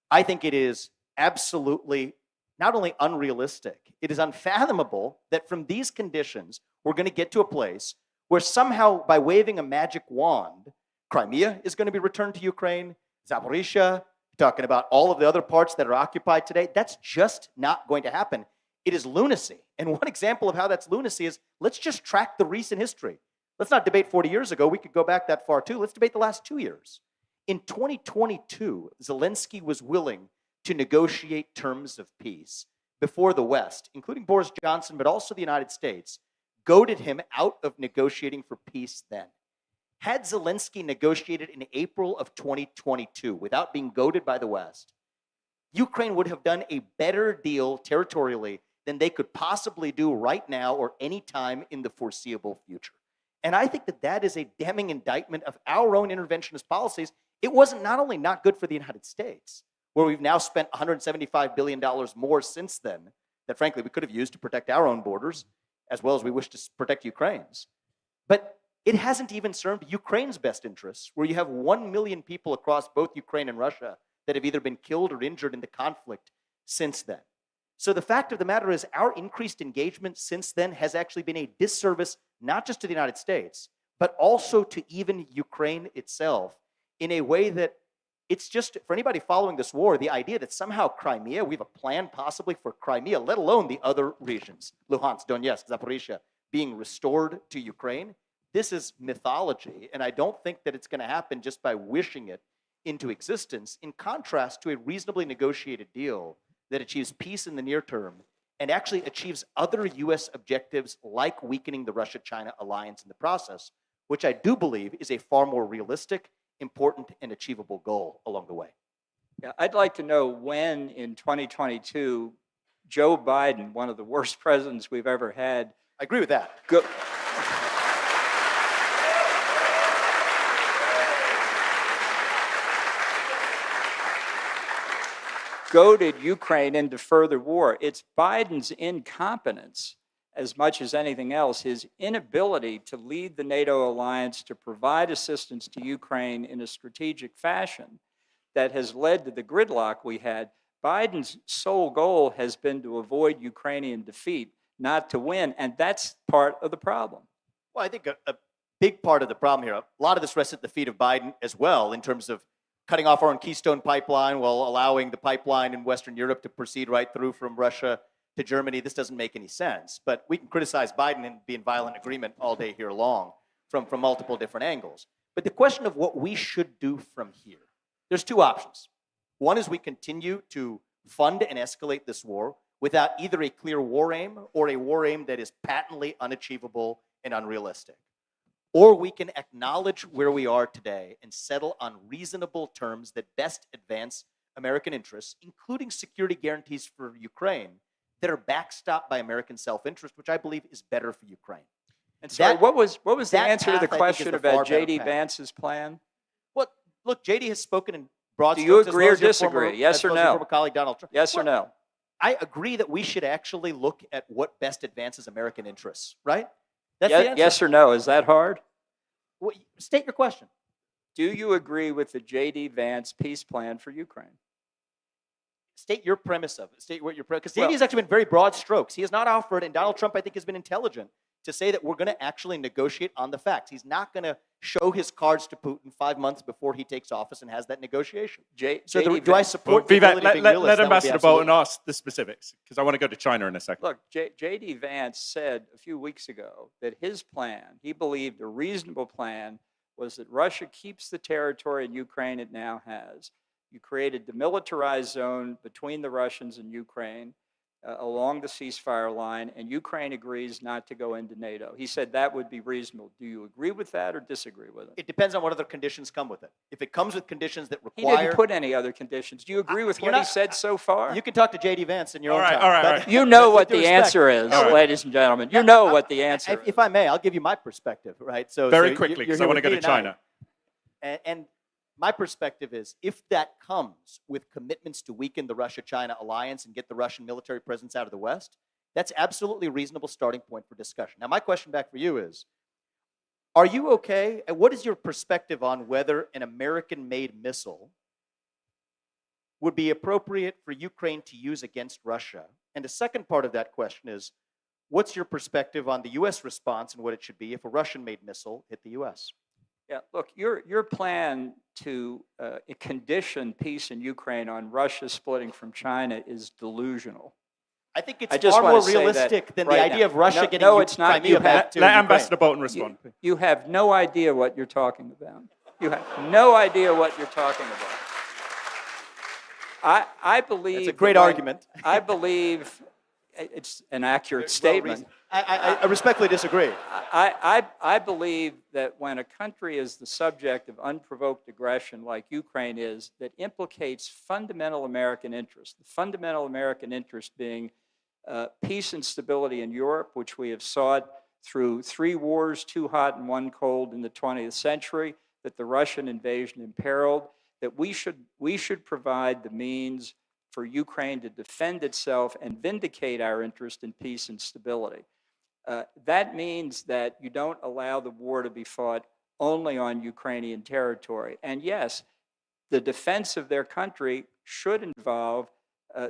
I think it is absolutely not only unrealistic, it is unfathomable that from these conditions, we're going to get to a place where somehow, by waving a magic wand, Crimea is going to be returned to Ukraine, Zaporizhia, talking about all of the other parts that are occupied today. That's just not going to happen. It is lunacy. And one example of how that's lunacy is, let's just track the recent history. Let's not debate 40 years ago. We could go back that far too. Let's debate the last 2 years. In 2022, Zelensky was willing to negotiate terms of peace before the West, including Boris Johnson, but also the United States, goaded him out of negotiating for peace then. Had Zelensky negotiated in April of 2022 without being goaded by the West, Ukraine would have done a better deal territorially than they could possibly do right now or any time in the foreseeable future. And I think that that is a damning indictment of our own interventionist policies. It wasn't not only not good for the United States, where we've now spent $175 billion more since then, that frankly we could have used to protect our own borders, as well as we wish to protect Ukraine's. But it hasn't even served Ukraine's best interests, where you have 1 million people across both Ukraine and Russia that have either been killed or injured in the conflict since then. So the fact of the matter is our increased engagement since then has actually been a disservice, not just to the United States, but also to even Ukraine itself, in a way that it's just, for anybody following this war, the idea that somehow Crimea, we have a plan possibly for Crimea, let alone the other regions, Luhansk, Donetsk, Zaporizhia, being restored to Ukraine, this is mythology, and I don't think that it's going to happen just by wishing it into existence, in contrast to a reasonably negotiated deal that achieves peace in the near term and actually achieves other U.S. objectives like weakening the Russia-China alliance in the process, which I do believe is a far more realistic, important, and achievable goal along the way. Yeah, I'd like to know when in 2022, Joe Biden, one of the worst presidents we've ever had, I agree with that. goaded Ukraine into further war. It's Biden's incompetence, as much as anything else, his inability to lead the NATO alliance to provide assistance to Ukraine in a strategic fashion that has led to the gridlock we had. Biden's sole goal has been to avoid Ukrainian defeat, not to win, and that's part of the problem. Well, I think a big part of the problem here, a lot of this rests at the feet of Biden as well, in terms of cutting off our own Keystone pipeline while allowing the pipeline in Western Europe to proceed right through from Russia to Germany. This doesn't make any sense. But we can criticize Biden and be in violent agreement all day here long from multiple different angles. But the question of what we should do from here, there's two options. One is we continue to fund and escalate this war without either a clear war aim or a war aim that is patently unachievable and unrealistic. Or we can acknowledge where we are today and settle on reasonable terms that best advance American interests, including security guarantees for Ukraine that are backstopped by American self-interest, which I believe is better for Ukraine. And so what was the that answer to the path, I think, is question the about far better J.D. path. Vance's plan? Well, look, J.D. has spoken in broad Do strokes. you as agree well or as your disagree? former- Yes as or well as your no? former colleague Donald Trump. Yes or no? I agree that we should actually look at what best advances American interests, right? That's the answer. Yes or no? Is that hard? Well, state your question. Do you agree with the J.D. Vance peace plan for Ukraine? State your premise of it. State what your premise. Because Well- J.D. has actually been very broad strokes. He has not offered, and Donald Trump, I think, has been intelligent to say that we're going to actually negotiate on the facts. He's not going to show his cards to Putin 5 months before he takes office and has that negotiation. So J.D. do I Vance- support the Vivek, ability of being let realist? That would be Ambassador absolutely- Bolton ask the specifics, because I want to go to China in a second. Look, J.D. Vance said a few weeks ago that his plan, he believed a reasonable plan, was that Russia keeps the territory in Ukraine it now has. You create a demilitarized zone between the Russians and Ukraine along the ceasefire line, and Ukraine agrees not to go into NATO. He said that would be reasonable. Do you agree with that or disagree with it? It depends on what other conditions come with it. If it comes with conditions that He require... didn't put any other conditions. Do you agree with You're what he not- said so far? You can talk to J.D. Vance in your All own right, time. all right, but- all right. You know with what due the respect- answer is, All right. ladies and gentlemen. You know what the answer is. If I may, I'll give you my perspective, right? So Very so quickly, you're because I here want to with go me to tonight. China. And my perspective is, if that comes with commitments to weaken the Russia-China alliance and get the Russian military presence out of the West, that's absolutely a reasonable starting point for discussion. Now, my question back for you is, are you okay? And what is your perspective on whether an American-made missile would be appropriate for Ukraine to use against Russia? And the second part of that question is, what's your perspective on the U.S. response and what it should be if a Russian-made missile hit the U.S.? Yeah, look, your plan to condition peace in Ukraine on Russia splitting from China is delusional. I think it's I just far wanna more say that realistic than right the idea now. of Russia No, getting no, it's not. Crimea You back have- to Let Ukraine. Ambassador Bolton respond. You have no idea what you're talking about. You have no idea what you're talking about. I believe... It's a great that when- argument. I believe it's an accurate Well statement. reasoned. I respectfully disagree. I believe that when a country is the subject of unprovoked aggression like Ukraine is, that implicates fundamental American interests, the fundamental American interest being peace and stability in Europe, which we have sought through 3 wars, 2 hot and 1 cold in the 20th century, that the Russian invasion imperiled, that we should provide the means for Ukraine to defend itself and vindicate our interest in peace and stability. That means that you don't allow the war to be fought only on Ukrainian territory. And yes, the defense of their country should involve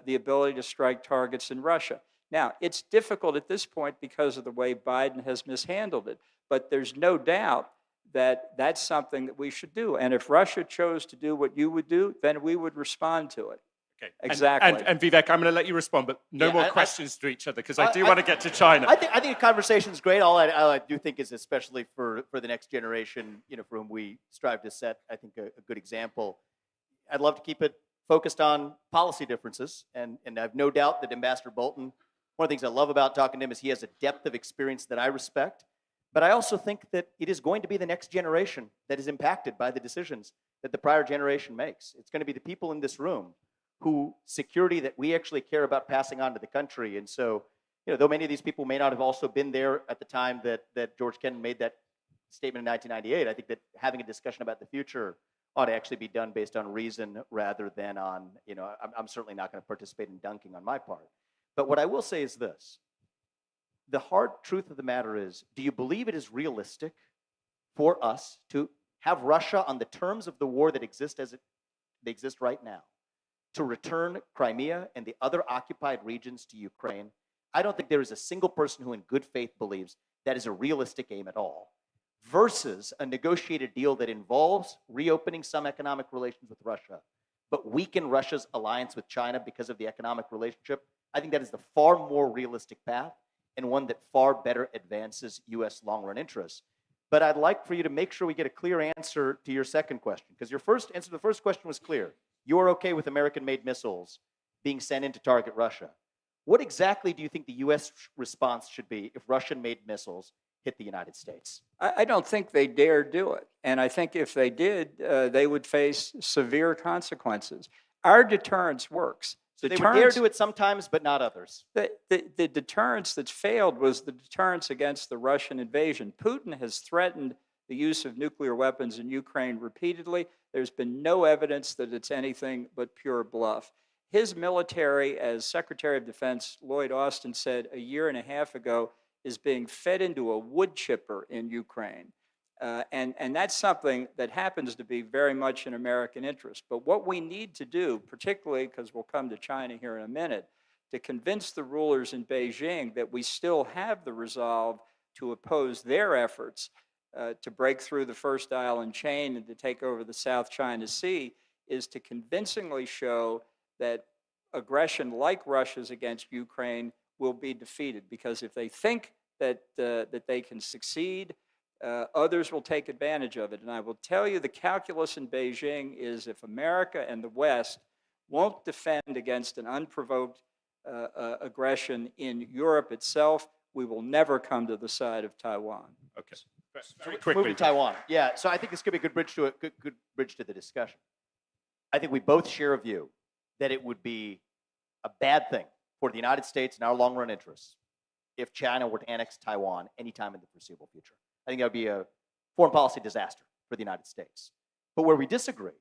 the ability to strike targets in Russia. Now, it's difficult at this point because of the way Biden has mishandled it, but there's no doubt that that's something that we should do. And if Russia chose to do what you would do, then we would respond to it. Okay. Exactly. And Vivek, I'm going to let you respond, but no Yeah, more I- questions to each other because I do want to get to China. I think the conversation is great. All I do think is, especially for the next generation, for whom we strive to set, I think a good example. I'd love to keep it focused on policy differences, and I have no doubt that Ambassador Bolton, one of the things I love about talking to him is he has a depth of experience that I respect. But I also think that it is going to be the next generation that is impacted by the decisions that the prior generation makes. It's going to be the people in this room who security that we actually care about passing on to the country. And so, though many of these people may not have also been there at the time that George Kennan made that statement in 1998, I think that having a discussion about the future ought to actually be done based on reason rather than on, I'm certainly not going to participate in dunking on my part. But what I will say is this. The hard truth of the matter is, do you believe it is realistic for us to have Russia on the terms of the war that exist they exist right now, to return Crimea and the other occupied regions to Ukraine? I don't think there is a single person who in good faith believes that is a realistic aim at all, versus a negotiated deal that involves reopening some economic relations with Russia, but weaken Russia's alliance with China because of the economic relationship. I think that is the far more realistic path and one that far better advances U.S. long-run interests. But I'd like for you to make sure we get a clear answer to your second question, because your first answer to the first question was clear. You are okay with American-made missiles being sent in to target Russia. What exactly do you think the U.S. response should be if Russian-made missiles hit the United States? I don't think they dare do it. And I think if they did, they would face severe consequences. Our deterrence works. So they would dare do it sometimes, but not others. The deterrence that's failed was the deterrence against the Russian invasion. Putin has threatened the use of nuclear weapons in Ukraine repeatedly. There's been no evidence that it's anything but pure bluff. His military, as Secretary of Defense Lloyd Austin said a year and a half ago, is being fed into a wood chipper in Ukraine. And that's something that happens to be very much in American interest. But what we need to do, particularly because we'll come to China here in a minute, to convince the rulers in Beijing that we still have the resolve to oppose their efforts to break through the first island chain and to take over the South China Sea, is to convincingly show that aggression like Russia's against Ukraine will be defeated. Because if they think that they can succeed, others will take advantage of it. And I will tell you, the calculus in Beijing is if America and the West won't defend against an unprovoked aggression in Europe itself, we will never come to the side of Taiwan. Okay. Very quickly. Moving to Taiwan. Yeah, so I think this could be a good bridge to good bridge to the discussion. I think we both share a view that it would be a bad thing for the United States and our long-run interests if China were to annex Taiwan anytime in the foreseeable future. I think that would be a foreign policy disaster for the United States. But where we disagree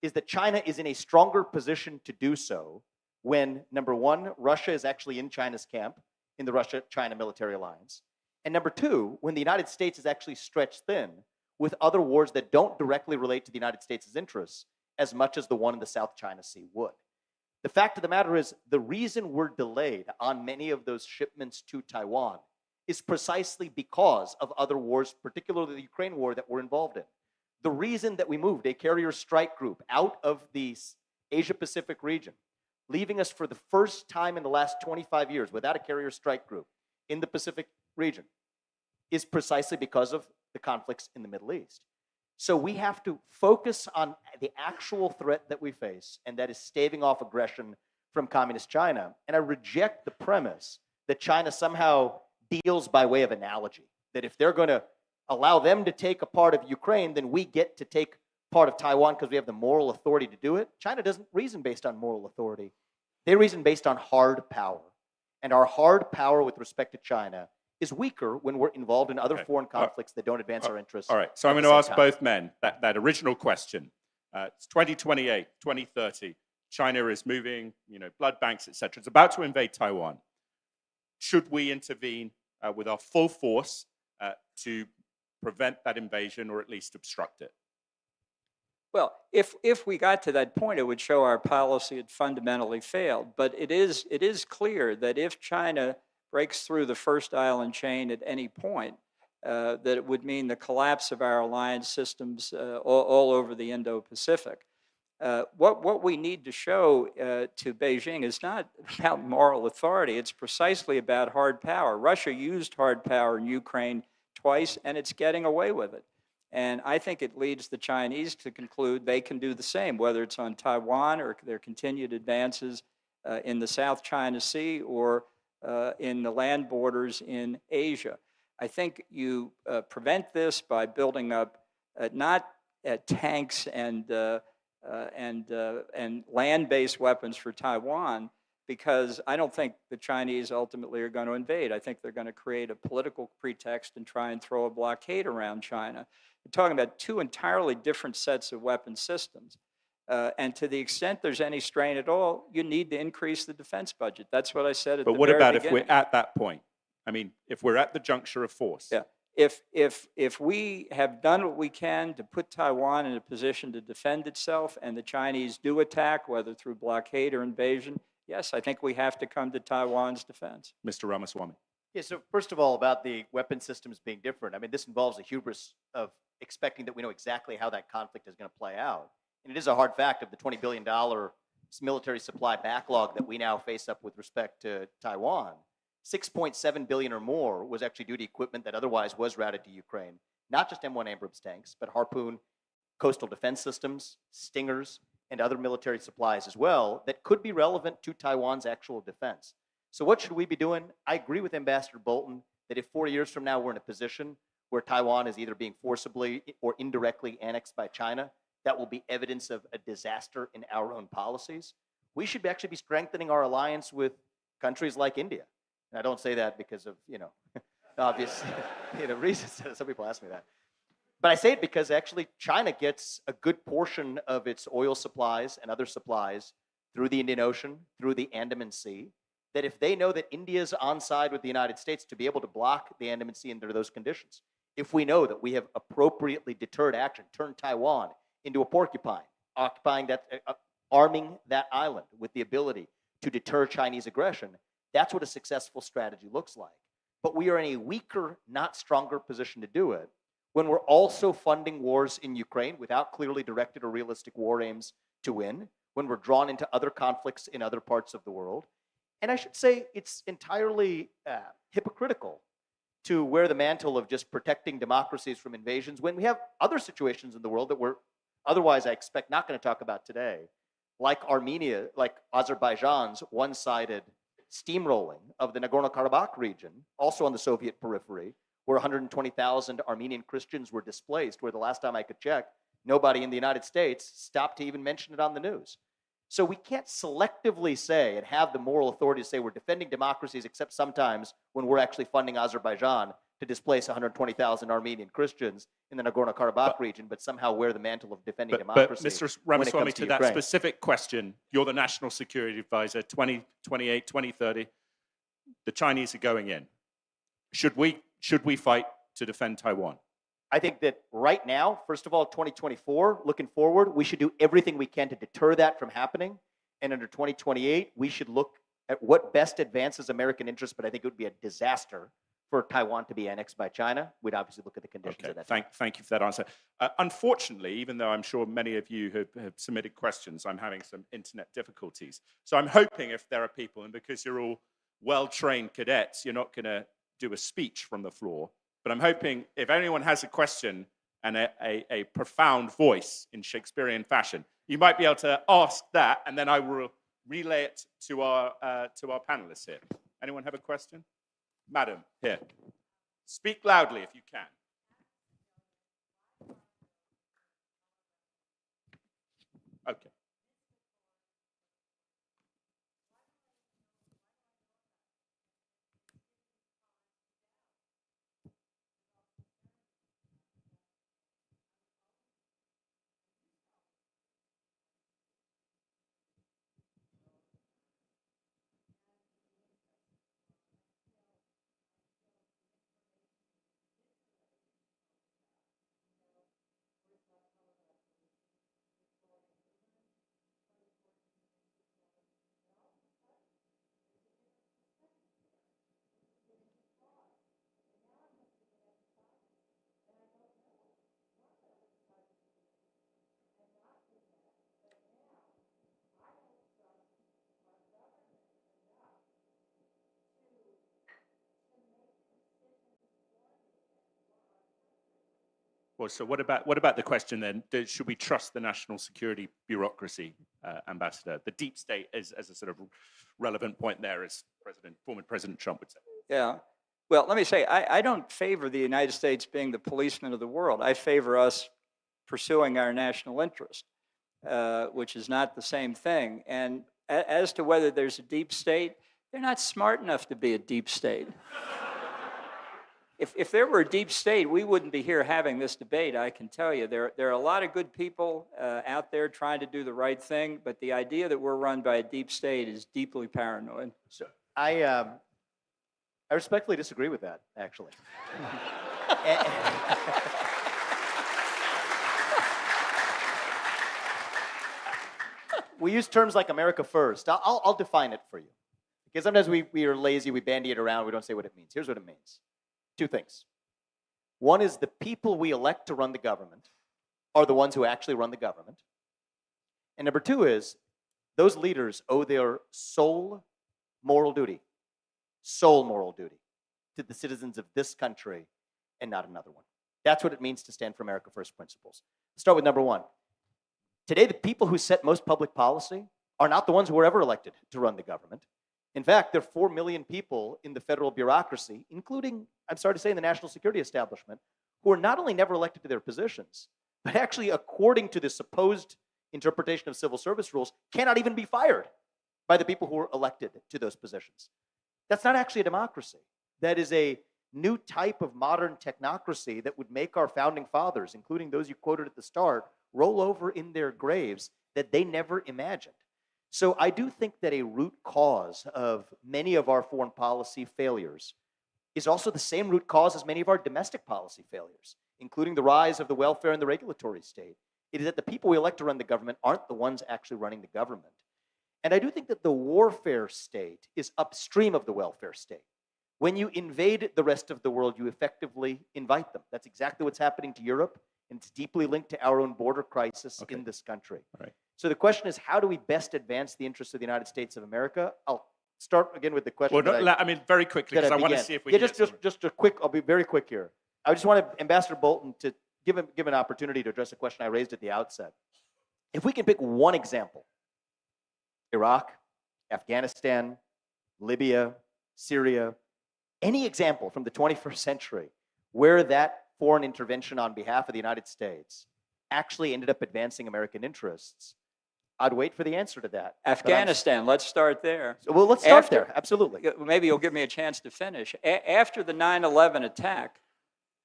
is that China is in a stronger position to do so when, number one, Russia is actually in China's camp in the Russia-China military alliance. And number two, when the United States is actually stretched thin with other wars that don't directly relate to the United States' interests as much as the one in the South China Sea would. The fact of the matter is, the reason we're delayed on many of those shipments to Taiwan is precisely because of other wars, particularly the Ukraine war that we're involved in. The reason that we moved a carrier strike group out of the Asia-Pacific region, leaving us for the first time in the last 25 years without a carrier strike group in the Pacific region, is precisely because of the conflicts in the Middle East. So we have to focus on the actual threat that we face, and that is staving off aggression from communist China. And I reject the premise that China somehow deals by way of analogy, that if they're going to allow them to take a part of Ukraine, then we get to take part of Taiwan because we have the moral authority to do it. China doesn't reason based on moral authority. They reason based on hard power. And our hard power with respect to China is weaker when we're involved in other Okay. foreign conflicts that don't advance our interests. All right, so I'm at going the to same ask time. both men that original question. It's 2028, 2030. China is moving, blood banks, etc. It's about to invade Taiwan. Should we intervene with our full force to prevent that invasion or at least obstruct it? Well, if we got to that point, it would show our policy had fundamentally failed. But it is clear that if China breaks through the first island chain at any point, that it would mean the collapse of our alliance systems all over the Indo-Pacific. What we need to show to Beijing is not about moral authority. It's precisely about hard power. Russia used hard power in Ukraine twice, and it's getting away with it. And I think it leads the Chinese to conclude they can do the same, whether it's on Taiwan or their continued advances in the South China Sea or in the land borders in Asia. I think you prevent this by building up not tanks and land-based weapons for Taiwan, because I don't think the Chinese ultimately are going to invade. I think they're going to create a political pretext and try and throw a blockade around China. We're talking about two entirely different sets of weapon systems. And to the extent there's any strain at all, you need to increase the defense budget. That's what I said at the But what very about beginning. if we're at that point? I mean, if we're at the juncture of force? Yeah. If we have done what we can to put Taiwan in a position to defend itself and the Chinese do attack, whether through blockade or invasion, yes, I think we have to come to Taiwan's defense. Mr. Ramaswamy. Yeah, so first of all, about the weapon systems being different, I mean, this involves a hubris of expecting that we know exactly how that conflict is going to play out. And it is a hard fact of the $20 billion military supply backlog that we now face up with respect to Taiwan. 6.7 billion or more was actually due to equipment that otherwise was routed to Ukraine. Not just M1 Abrams tanks, but Harpoon coastal defense systems, Stingers, and other military supplies as well that could be relevant to Taiwan's actual defense. So what should we be doing? I agree with Ambassador Bolton that if 4 years from now we're in a position where Taiwan is either being forcibly or indirectly annexed by China, that will be evidence of a disaster in our own policies. We should actually be strengthening our alliance with countries like India. And I don't say that because of, obvious reasons. Some people ask me that. But I say it because actually China gets a good portion of its oil supplies and other supplies through the Indian Ocean, through the Andaman Sea, that if they know that India's on side with the United States to be able to block the Andaman Sea under those conditions, if we know that we have appropriately deterred action, turned Taiwan into a porcupine, occupying that, arming that island with the ability to deter Chinese aggression, that's what a successful strategy looks like. But we are in a weaker, not stronger position to do it when we're also funding wars in Ukraine without clearly directed or realistic war aims to win, when we're drawn into other conflicts in other parts of the world. And I should say it's entirely hypocritical to wear the mantle of just protecting democracies from invasions when we have other situations in the world that we're otherwise, I expect, not going to talk about today, like Armenia, like Azerbaijan's one-sided steamrolling of the Nagorno-Karabakh region, also on the Soviet periphery, where 120,000 Armenian Christians were displaced, where the last time I could check, nobody in the United States stopped to even mention it on the news. So we can't selectively say and have the moral authority to say we're defending democracies, except sometimes when we're actually funding Azerbaijan to displace 120,000 Armenian Christians in the Nagorno-Karabakh region, but somehow wear the mantle of defending democracy. But Mr. when it Ramaswamy, comes to that Ukraine. specific question, you're the National Security Advisor, 2028, 2030, the Chinese are going in. Should we fight to defend Taiwan? I think that right now, first of all, 2024, looking forward, we should do everything we can to deter that from happening. And under 2028, we should look at what best advances American interests, but I think it would be a disaster for Taiwan to be annexed by China. We'd obviously look at the conditions of that. Thank you for that answer. Unfortunately, even though I'm sure many of you have submitted questions, I'm having some internet difficulties. So I'm hoping if there are people, and because you're all well-trained cadets, you're not going to do a speech from the floor. But I'm hoping if anyone has a question and a profound voice in Shakespearean fashion, you might be able to ask that, and then I will relay it to our panelists here. Anyone have a question? Madam, here. Speak loudly if you can. Okay. Well, so what about the question then? Should we trust the national security bureaucracy, Ambassador? The deep state as a sort of relevant point there, as former President Trump would say. Yeah. Well, let me say, I don't favor the United States being the policeman of the world. I favor us pursuing our national interest, which is not the same thing. And as to whether there's a deep state, they're not smart enough to be a deep state. If there were a deep state, we wouldn't be here having this debate, I can tell you. There are a lot of good people out there trying to do the right thing, but the idea that we're run by a deep state is deeply paranoid. So I respectfully disagree with that, actually. We use terms like America first. I'll define it for you. Because sometimes we are lazy, we bandy it around, we don't say what it means. Here's what it means. Two things. One is the people we elect to run the government are the ones who actually run the government. And number two is those leaders owe their sole moral duty to the citizens of this country and not another one. That's what it means to stand for America First principles. Let's start with number one. Today, the people who set most public policy are not the ones who were ever elected to run the government. In fact, there are 4 million people in the federal bureaucracy, including, I'm sorry to say, in the national security establishment, who are not only never elected to their positions, but actually, according to the supposed interpretation of civil service rules, cannot even be fired by the people who were elected to those positions. That's not actually a democracy. That is a new type of modern technocracy that would make our founding fathers, including those you quoted at the start, roll over in their graves that they never imagined. So I do think that a root cause of many of our foreign policy failures is also the same root cause as many of our domestic policy failures, including the rise of the welfare and the regulatory state. It is that the people we elect to run the government aren't the ones actually running the government. And I do think that the warfare state is upstream of the welfare state. When you invade the rest of the world, you effectively invite them. That's exactly what's happening to Europe, and it's deeply linked to our own border crisis in this country. Right. So the question is, how do we best advance the interests of the United States of America? I'll start again with the question. Well, I mean, very quickly, because I want to see if we can just a quick, I'll be very quick here. I just wanted Ambassador Bolton to give an opportunity to address a question I raised at the outset. If we can pick one example, Iraq, Afghanistan, Libya, Syria, any example from the 21st century where that foreign intervention on behalf of the United States actually ended up advancing American interests, I'd wait for the answer to that. Afghanistan, let's start there. Well, let's start there, absolutely. Maybe you'll give me a chance to finish. After the 9/11 attack,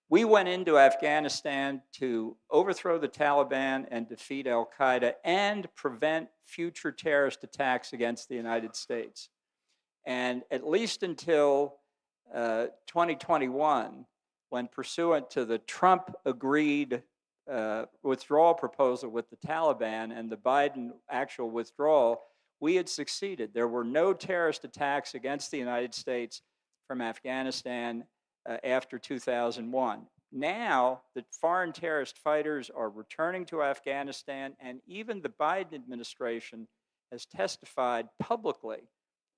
we went into Afghanistan to overthrow the Taliban and defeat al-Qaeda and prevent future terrorist attacks against the United States. And at least until 2021, when pursuant to the Trump-agreed withdrawal proposal with the Taliban and the Biden actual withdrawal, we had succeeded. There were no terrorist attacks against the United States from Afghanistan after 2001. Now, the foreign terrorist fighters are returning to Afghanistan, and even the Biden administration has testified publicly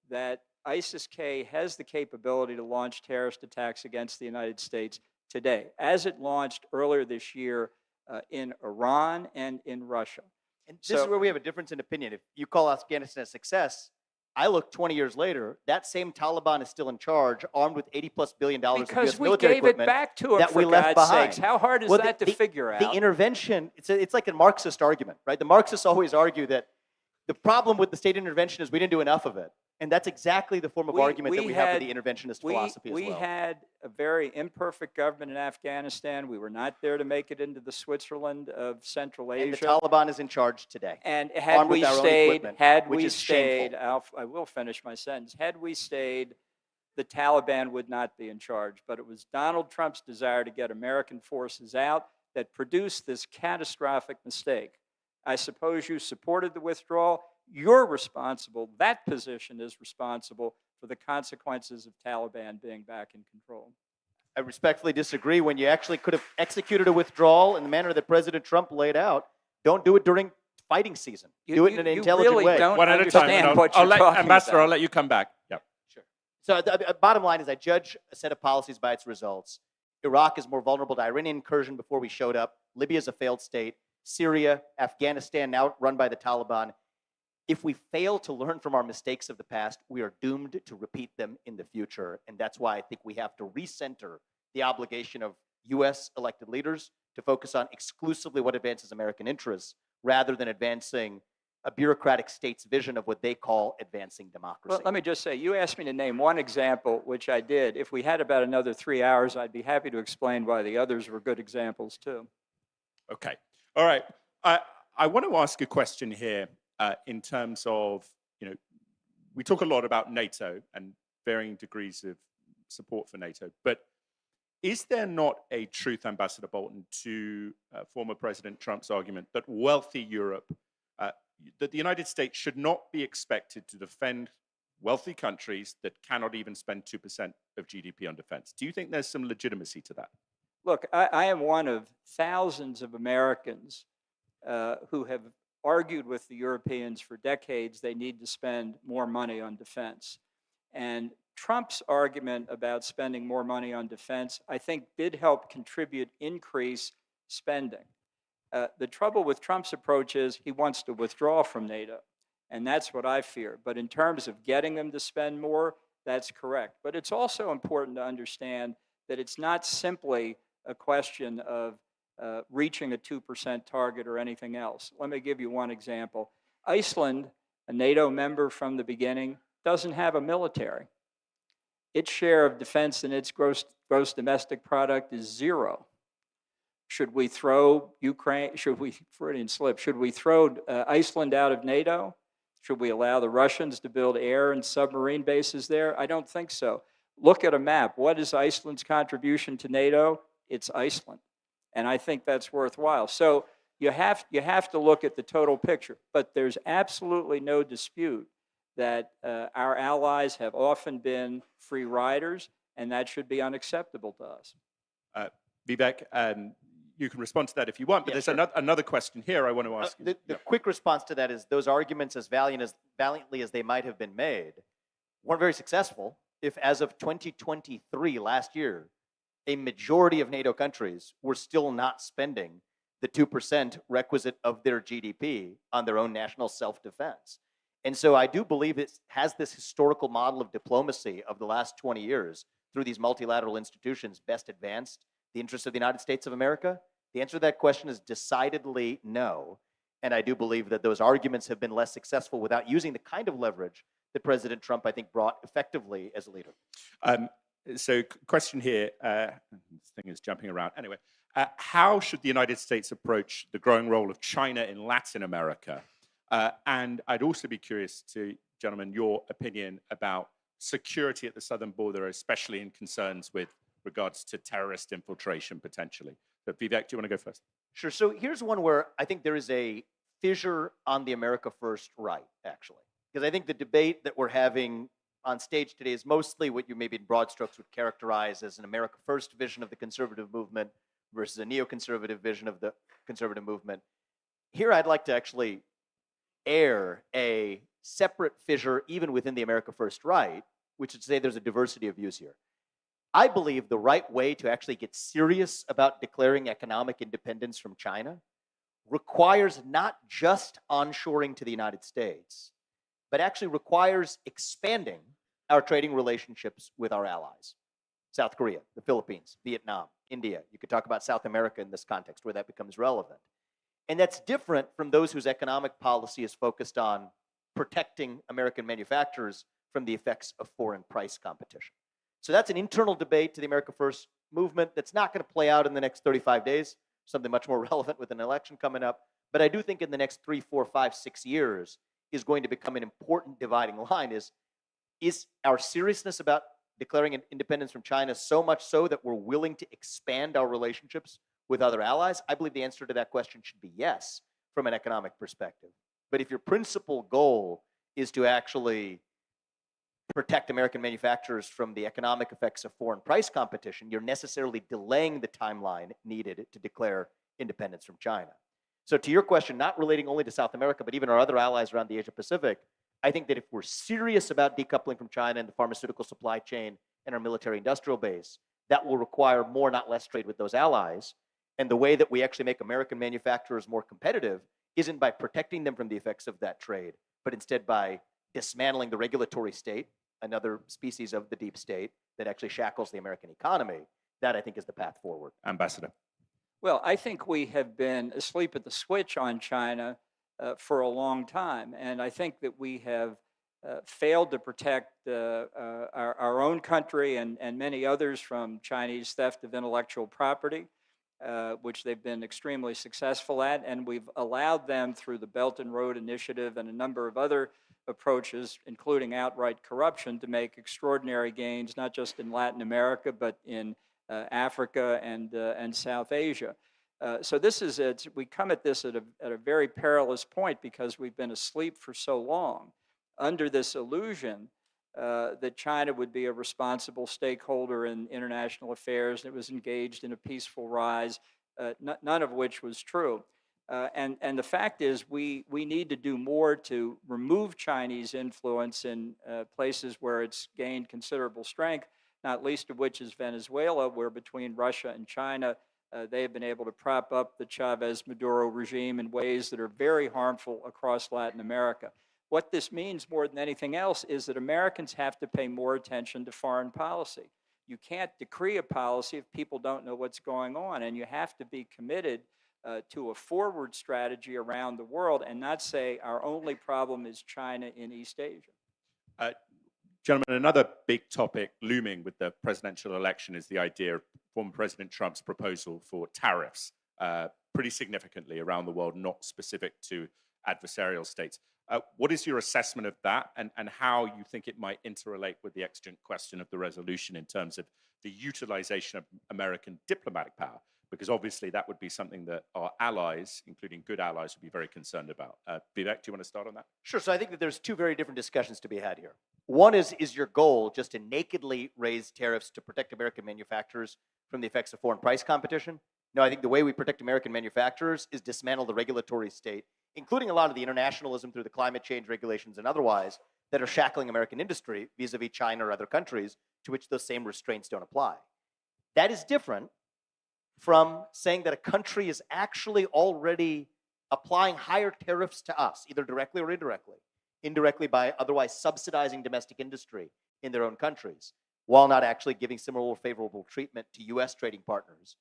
that ISIS-K has the capability to launch terrorist attacks against the United States today, as it launched earlier this year in Iran and in Russia. And this is where we have a difference in opinion. If you call Afghanistan a success, I look 20 years later, that same Taliban is still in charge, armed with $80+ billion of US military equipment. Because we gave it back to them, that we left behind. Sakes. How hard is that to figure out? The intervention, it's like a Marxist argument, right? The Marxists always argue that the problem with the state intervention is we didn't do enough of it. And that's exactly the form of argument that we have with the interventionist philosophy as well. We had a very imperfect government in Afghanistan. We were not there to make it into the Switzerland of Central Asia. And the Taliban is in charge today. And had we stayed, I will finish my sentence. Had we stayed, the Taliban would not be in charge. But it was Donald Trump's desire to get American forces out that produced this catastrophic mistake. I suppose you supported the withdrawal. You're responsible, that position is responsible for the consequences of Taliban being back in control. I respectfully disagree. When you actually could have executed a withdrawal in the manner that President Trump laid out, don't do it during fighting season. Do it in an intelligent really way. Don't One at a time. understand what you're talking Ambassador, about. I'll let you come back. Yeah. Sure. So the bottom line is I judge a set of policies by its results. Iraq is more vulnerable to Iranian incursion before we showed up. Libya is a failed state. Syria, Afghanistan, now run by the Taliban. If we fail to learn from our mistakes of the past, we are doomed to repeat them in the future. And that's why I think we have to recenter the obligation of US elected leaders to focus on exclusively what advances American interests rather than advancing a bureaucratic state's vision of what they call advancing democracy. Well, let me just say, you asked me to name one example, which I did. If we had about another 3 hours, I'd be happy to explain why the others were good examples too. Okay. All right. I want to ask a question here in terms of, we talk a lot about NATO and varying degrees of support for NATO, but is there not a truth, Ambassador Bolton, to former President Trump's argument that wealthy Europe, that the United States should not be expected to defend wealthy countries that cannot even spend 2% of GDP on defense? Do you think there's some legitimacy to that? Look, I am one of thousands of Americans who have argued with the Europeans for decades they need to spend more money on defense. And Trump's argument about spending more money on defense, I think, did help contribute increase spending. The trouble with Trump's approach is he wants to withdraw from NATO, and that's what I fear. But in terms of getting them to spend more, that's correct. But it's also important to understand that it's not simply a question of reaching a 2% target or anything else. Let me give you one example. Iceland, a NATO member from the beginning, doesn't have a military. Its share of defense in its gross domestic product is 0. Should we throw Ukraine, Freudian slip, should we throw Iceland out of NATO? Should we allow the Russians to build air and submarine bases there? I don't think so. Look at a map. What is Iceland's contribution to NATO? It's Iceland. And I think that's worthwhile. So you have to look at the total picture. But there's absolutely no dispute that our allies have often been free riders, and that should be unacceptable to us. Vivek, you can respond to that if you want, but Yeah, there's sure. another question here I want to ask you. The quick response to that is those arguments, as valiantly as they might have been made, weren't very successful if, as of 2023, last year, a majority of NATO countries were still not spending the 2% requisite of their GDP on their own national self-defense. And so I do believe it has this historical model of diplomacy of the last 20 years through these multilateral institutions best advanced the interests of the United States of America. The answer to that question is decidedly no. And I do believe that those arguments have been less successful without using the kind of leverage that President Trump, I think, brought effectively as a leader. So question here, this thing is jumping around. Anyway, how should the United States approach the growing role of China in Latin America? And I'd also be curious to, gentlemen, your opinion about security at the southern border, especially in concerns with regards to terrorist infiltration potentially. But Vivek, do you want to go first? Sure. So here's one where I think there is a fissure on the America First right, actually. Because I think the debate that we're having on stage today is mostly what you maybe in broad strokes would characterize as an America First vision of the conservative movement versus a neoconservative vision of the conservative movement. Here I'd like to actually air a separate fissure even within the America First right, which is to say there's a diversity of views here. I believe the right way to actually get serious about declaring economic independence from China requires not just onshoring to the United States, but actually requires expanding our trading relationships with our allies. South Korea, the Philippines, Vietnam, India. You could talk about South America in this context where that becomes relevant. And that's different from those whose economic policy is focused on protecting American manufacturers from the effects of foreign price competition. So that's an internal debate to the America First movement that's not going to play out in the next 35 days, something much more relevant with an election coming up. But I do think in the next 3, 4, 5, 6 years is going to become an important dividing line is our seriousness about declaring independence from China so much so that we're willing to expand our relationships with other allies? I believe the answer to that question should be yes from an economic perspective. But if your principal goal is to actually protect American manufacturers from the economic effects of foreign price competition, you're necessarily delaying the timeline needed to declare independence from China. So to your question, not relating only to South America, but even our other allies around the Asia Pacific, I think that if we're serious about decoupling from China and the pharmaceutical supply chain and our military industrial base, that will require more, not less trade with those allies. And the way that we actually make American manufacturers more competitive isn't by protecting them from the effects of that trade, but instead by dismantling the regulatory state, another species of the deep state that actually shackles the American economy. That, I think, is the path forward. Ambassador. Well, I think we have been asleep at the switch on China for a long time. And I think that we have failed to protect our own country and many others from Chinese theft of intellectual property, which they've been extremely successful at. And we've allowed them through the Belt and Road Initiative and a number of other approaches, including outright corruption, to make extraordinary gains, not just in Latin America, but in Africa and South Asia. So this is we come at this at a very perilous point because we've been asleep for so long under this illusion that China would be a responsible stakeholder in international affairs, that was engaged in a peaceful rise, none of which was true. And the fact is we need to do more to remove Chinese influence in places where it's gained considerable strength, not least of which is Venezuela, where between Russia and China, they have been able to prop up the Chavez-Maduro regime in ways that are very harmful across Latin America. What this means more than anything else is that Americans have to pay more attention to foreign policy. You can't decree a policy if people don't know what's going on, and you have to be committed to a forward strategy around the world and not say our only problem is China in East Asia. Gentlemen, another big topic looming with the presidential election is the idea of former President Trump's proposal for tariffs, pretty significantly around the world, not specific to adversarial states. What is your assessment of that, and how you think it might interrelate with the exigent question of the resolution in terms of the utilization of American diplomatic power? Because obviously that would be something that our allies, including good allies, would be very concerned about. Vivek, do you want to start on that? Sure. So I think that there's two very different discussions to be had here. One is your goal just to nakedly raise tariffs to protect American manufacturers from the effects of foreign price competition? No, I think the way we protect American manufacturers is dismantle the regulatory state, including a lot of the internationalism through the climate change regulations and otherwise that are shackling American industry vis-a-vis China or other countries to which those same restraints don't apply. That is different from saying that a country is actually already applying higher tariffs to us, either directly or indirectly by otherwise subsidizing domestic industry in their own countries, while not actually giving similar or favorable treatment to US trading partners.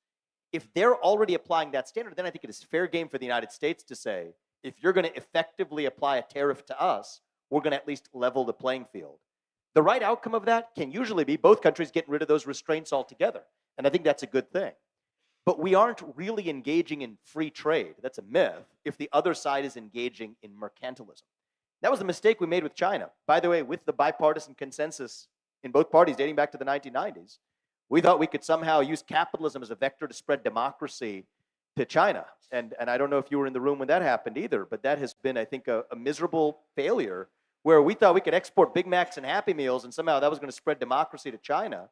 If they're already applying that standard, then I think it is fair game for the United States to say, if you're going to effectively apply a tariff to us, we're going to at least level the playing field. The right outcome of that can usually be both countries getting rid of those restraints altogether, and I think that's a good thing. But we aren't really engaging in free trade. That's a myth if the other side is engaging in mercantilism. That was the mistake we made with China. By the way, with the bipartisan consensus in both parties dating back to the 1990s, we thought we could somehow use capitalism as a vector to spread democracy to China. And I don't know if you were in the room when that happened either, but that has been, I think, a miserable failure where we thought we could export Big Macs and Happy Meals and somehow that was going to spread democracy to China.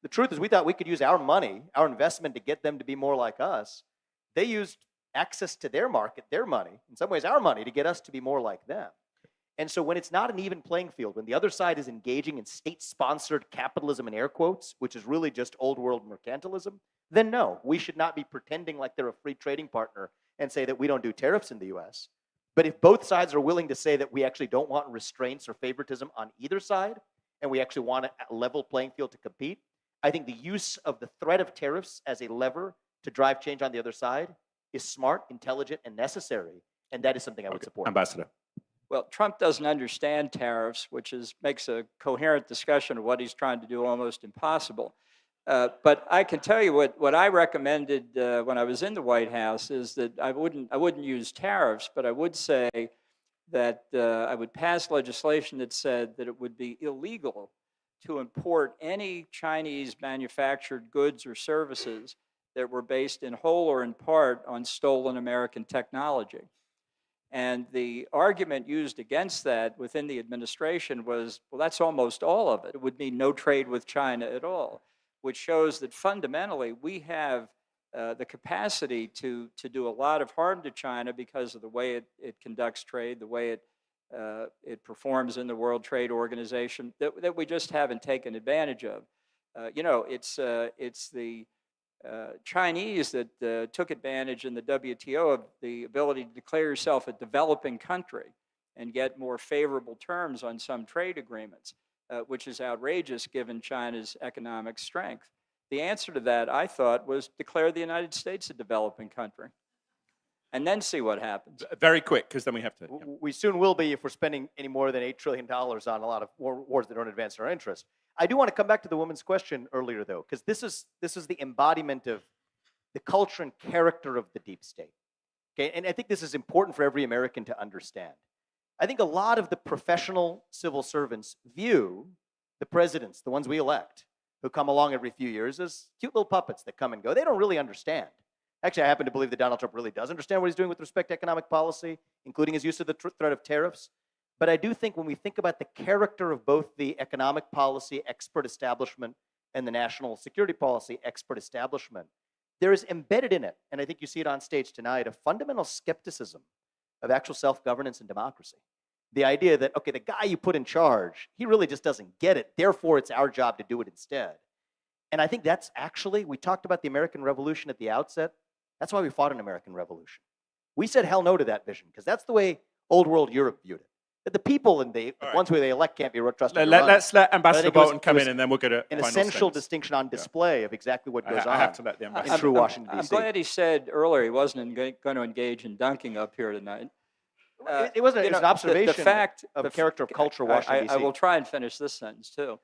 The truth is we thought we could use our money, our investment, to get them to be more like us. They used access to their market, their money, in some ways our money, to get us to be more like them. And so when it's not an even playing field, when the other side is engaging in state-sponsored capitalism in air quotes, which is really just old world mercantilism, then no, we should not be pretending like they're a free trading partner and say that we don't do tariffs in the US. But if both sides are willing to say that we actually don't want restraints or favoritism on either side, and we actually want a level playing field to compete, I think the use of the threat of tariffs as a lever to drive change on the other side is smart, intelligent, and necessary. And that is something I would support. Ambassador. Well, Trump doesn't understand tariffs, which makes a coherent discussion of what he's trying to do almost impossible. But I can tell you what I recommended when I was in the White House is that I wouldn't use tariffs, but I would say that I would pass legislation that said that it would be illegal to import any Chinese manufactured goods or services that were based in whole or in part on stolen American technology. And the argument used against that within the administration was, well, that's almost all of it. It would mean no trade with China at all, which shows that fundamentally we have the capacity to do a lot of harm to China because of the way it conducts trade, the way it performs in the World Trade Organization, that we just haven't taken advantage of. It's the Chinese that took advantage in the WTO of the ability to declare yourself a developing country and get more favorable terms on some trade agreements, which is outrageous given China's economic strength. The answer to that, I thought, was declare the United States a developing country and then see what happens. Very quick, because then we have to. We soon will be if we're spending any more than $8 trillion on a lot of wars that don't advance our interest. I do want to come back to the woman's question earlier, though, because this is the embodiment of the culture and character of the deep state. Okay, and I think this is important for every American to understand. I think a lot of the professional civil servants view the presidents, the ones we elect, who come along every few years, as cute little puppets that come and go. They don't really understand. Actually, I happen to believe that Donald Trump really does understand what he's doing with respect to economic policy, including his use of the threat of tariffs. But I do think when we think about the character of both the economic policy expert establishment and the national security policy expert establishment, there is embedded in it, and I think you see it on stage tonight, a fundamental skepticism of actual self-governance and democracy. The idea that, okay, the guy you put in charge, he really just doesn't get it, therefore it's our job to do it instead. And I think that's actually, we talked about the American Revolution at the outset, that's why we fought an American Revolution. We said hell no to that vision, because that's the way old world Europe viewed it. That the people and the ones who they elect can't be trusted. Let's let Ambassador Bolton come in, and then we'll go to an final essential statements. distinction on display of exactly what goes on. I have to let the in ambassador. true Washington, I'm D.C. glad he said earlier he wasn't going to engage in dunking up here tonight. It wasn't. It was an observation The fact of the character of culture, Washington, I D.C. will try and finish this sentence too.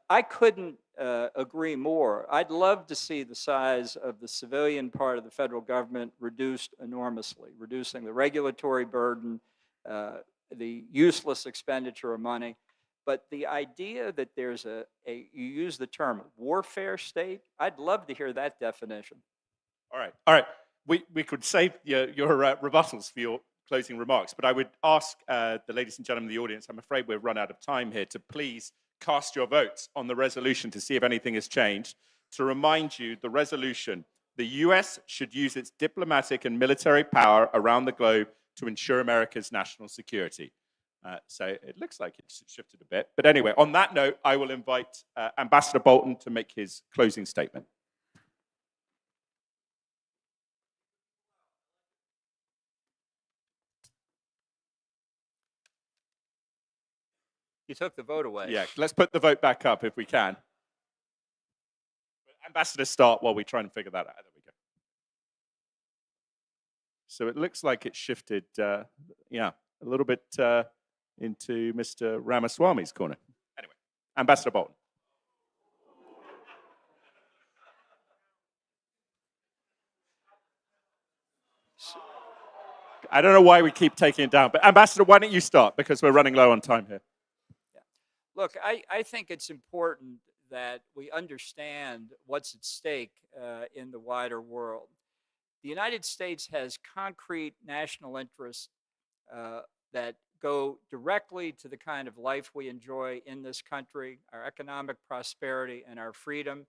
I couldn't agree more. I'd love to see the size of the civilian part of the federal government reduced enormously, reducing the regulatory burden, the useless expenditure of money. But the idea that there's you use the term warfare state, I'd love to hear that definition. All right. We could save your rebuttals for your closing remarks, but I would ask the ladies and gentlemen of the audience, I'm afraid we've run out of time here, to please cast your votes on the resolution to see if anything has changed. To remind you, the resolution, the US should use its diplomatic and military power around the globe to ensure America's national security. So it looks like it's shifted a bit. But anyway, on that note, I will invite Ambassador Bolton to make his closing statement. You took the vote away. Yeah, let's put the vote back up if we can. Ambassador, start while we try and figure that out. There we go. So it looks like it shifted, a little bit into Mr. Ramaswamy's corner. Anyway, Ambassador Bolton. I don't know why we keep taking it down, but Ambassador, why don't you start, because we're running low on time here. Look, I think it's important that we understand what's at stake in the wider world. The United States has concrete national interests that go directly to the kind of life we enjoy in this country, our economic prosperity and our freedom,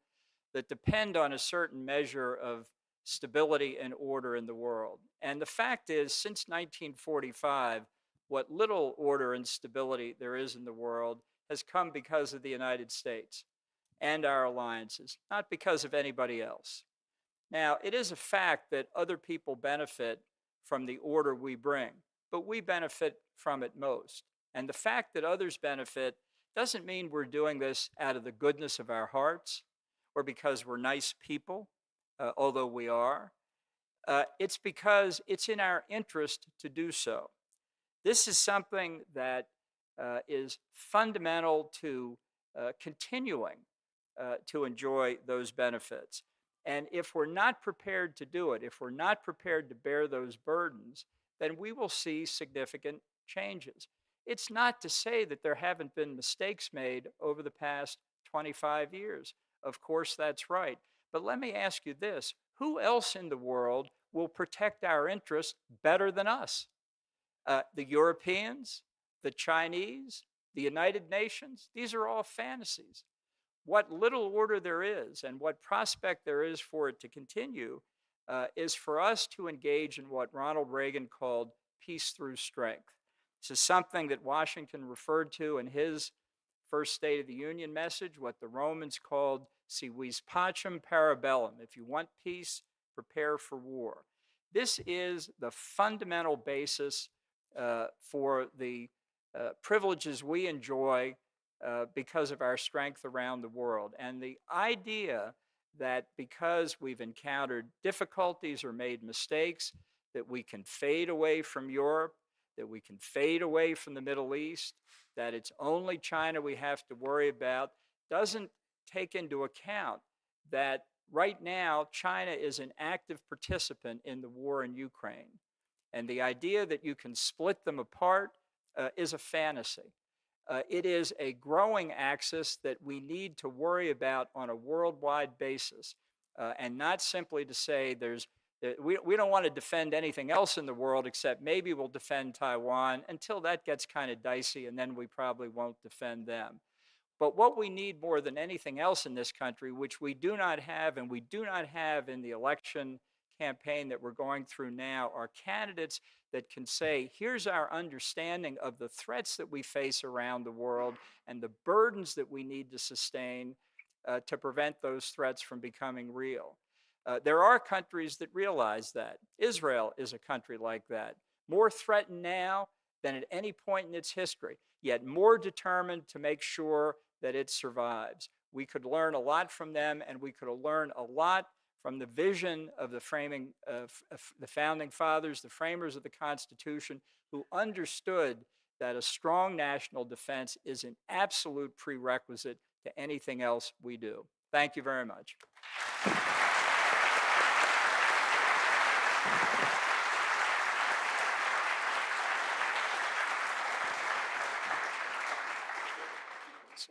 that depend on a certain measure of stability and order in the world. And the fact is, since 1945, what little order and stability there is in the world has come because of the United States and our alliances, not because of anybody else. Now, it is a fact that other people benefit from the order we bring, but we benefit from it most. And the fact that others benefit doesn't mean we're doing this out of the goodness of our hearts or because we're nice people, although we are. It's because it's in our interest to do so. This is something that is fundamental to continuing to enjoy those benefits. And if we're not prepared to do it, if we're not prepared to bear those burdens, then we will see significant changes. It's not to say that there haven't been mistakes made over the past 25 years. Of course, that's right. But let me ask you this: who else in the world will protect our interests better than us? The Europeans, the Chinese, the United Nations? These are all fantasies. What little order there is and what prospect there is for it to continue is for us to engage in what Ronald Reagan called peace through strength. This is something that Washington referred to in his first State of the Union message, what the Romans called si vis pacem para bellum. If you want peace, prepare for war. This is the fundamental basis for the privileges we enjoy because of our strength around the world. And the idea that because we've encountered difficulties or made mistakes, that we can fade away from Europe, that we can fade away from the Middle East, that it's only China we have to worry about, doesn't take into account that right now China is an active participant in the war in Ukraine. And the idea that you can split them apart is a fantasy. It is a growing axis that we need to worry about on a worldwide basis, and not simply to say we don't want to defend anything else in the world except maybe we'll defend Taiwan until that gets kind of dicey, and then we probably won't defend them. But what we need more than anything else in this country, which we do not have, and we do not have in the election campaign that we're going through now, are candidates that can say, here's our understanding of the threats that we face around the world and the burdens that we need to sustain to prevent those threats from becoming real. There are countries that realize that. Israel is a country like that, more threatened now than at any point in its history, yet more determined to make sure that it survives. We could learn a lot from them, and we could learn a lot from the vision of the framing of the founding fathers, the framers of the Constitution, who understood that a strong national defense is an absolute prerequisite to anything else we do. Thank you very much.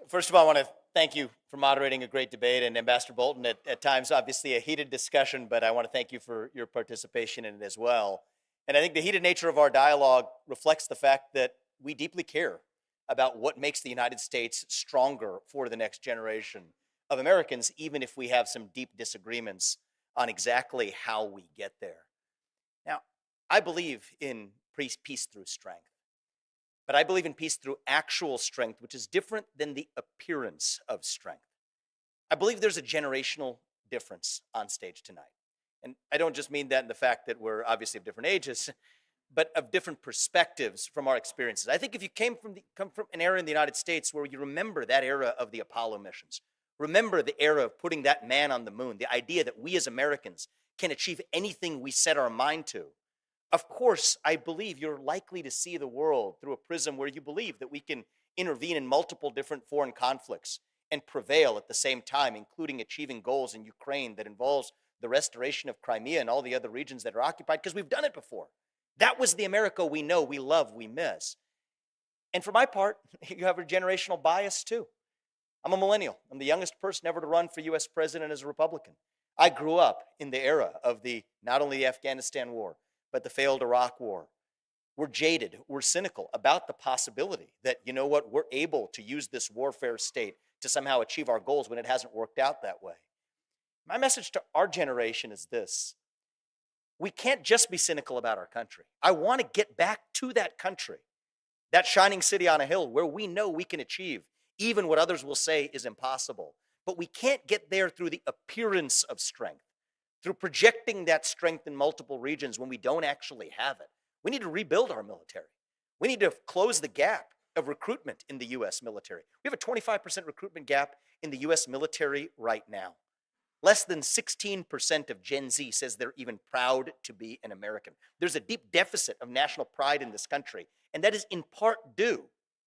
First of all, I want to thank you for moderating a great debate, and Ambassador Bolton, at times obviously a heated discussion, but I want to thank you for your participation in it as well. And I think the heated nature of our dialogue reflects the fact that we deeply care about what makes the United States stronger for the next generation of Americans, even if we have some deep disagreements on exactly how we get there. Now, I believe in peace through strength. But I believe in peace through actual strength, which is different than the appearance of strength. I believe there's a generational difference on stage tonight. And I don't just mean that in the fact that we're obviously of different ages, but of different perspectives from our experiences. I think if you come from an era in the United States where you remember that era of the Apollo missions, remember the era of putting that man on the moon, the idea that we as Americans can achieve anything we set our mind to, of course, I believe you're likely to see the world through a prism where you believe that we can intervene in multiple different foreign conflicts and prevail at the same time, including achieving goals in Ukraine that involves the restoration of Crimea and all the other regions that are occupied, because we've done it before. That was the America we know, we love, we miss. And for my part, you have a generational bias too. I'm a millennial. I'm the youngest person ever to run for U.S. president as a Republican. I grew up in the era of not only the Afghanistan war, but the failed Iraq war. We're jaded, we're cynical about the possibility that, you know what, we're able to use this warfare state to somehow achieve our goals when it hasn't worked out that way. My message to our generation is this: we can't just be cynical about our country. I want to get back to that country, that shining city on a hill where we know we can achieve even what others will say is impossible. But we can't get there through the appearance of strength, through projecting that strength in multiple regions when we don't actually have it. We need to rebuild our military. We need to close the gap of recruitment in the U.S. military. We have a 25% recruitment gap in the U.S. military right now. Less than 16% of Gen Z says they're even proud to be an American. There's a deep deficit of national pride in this country, and that is in part due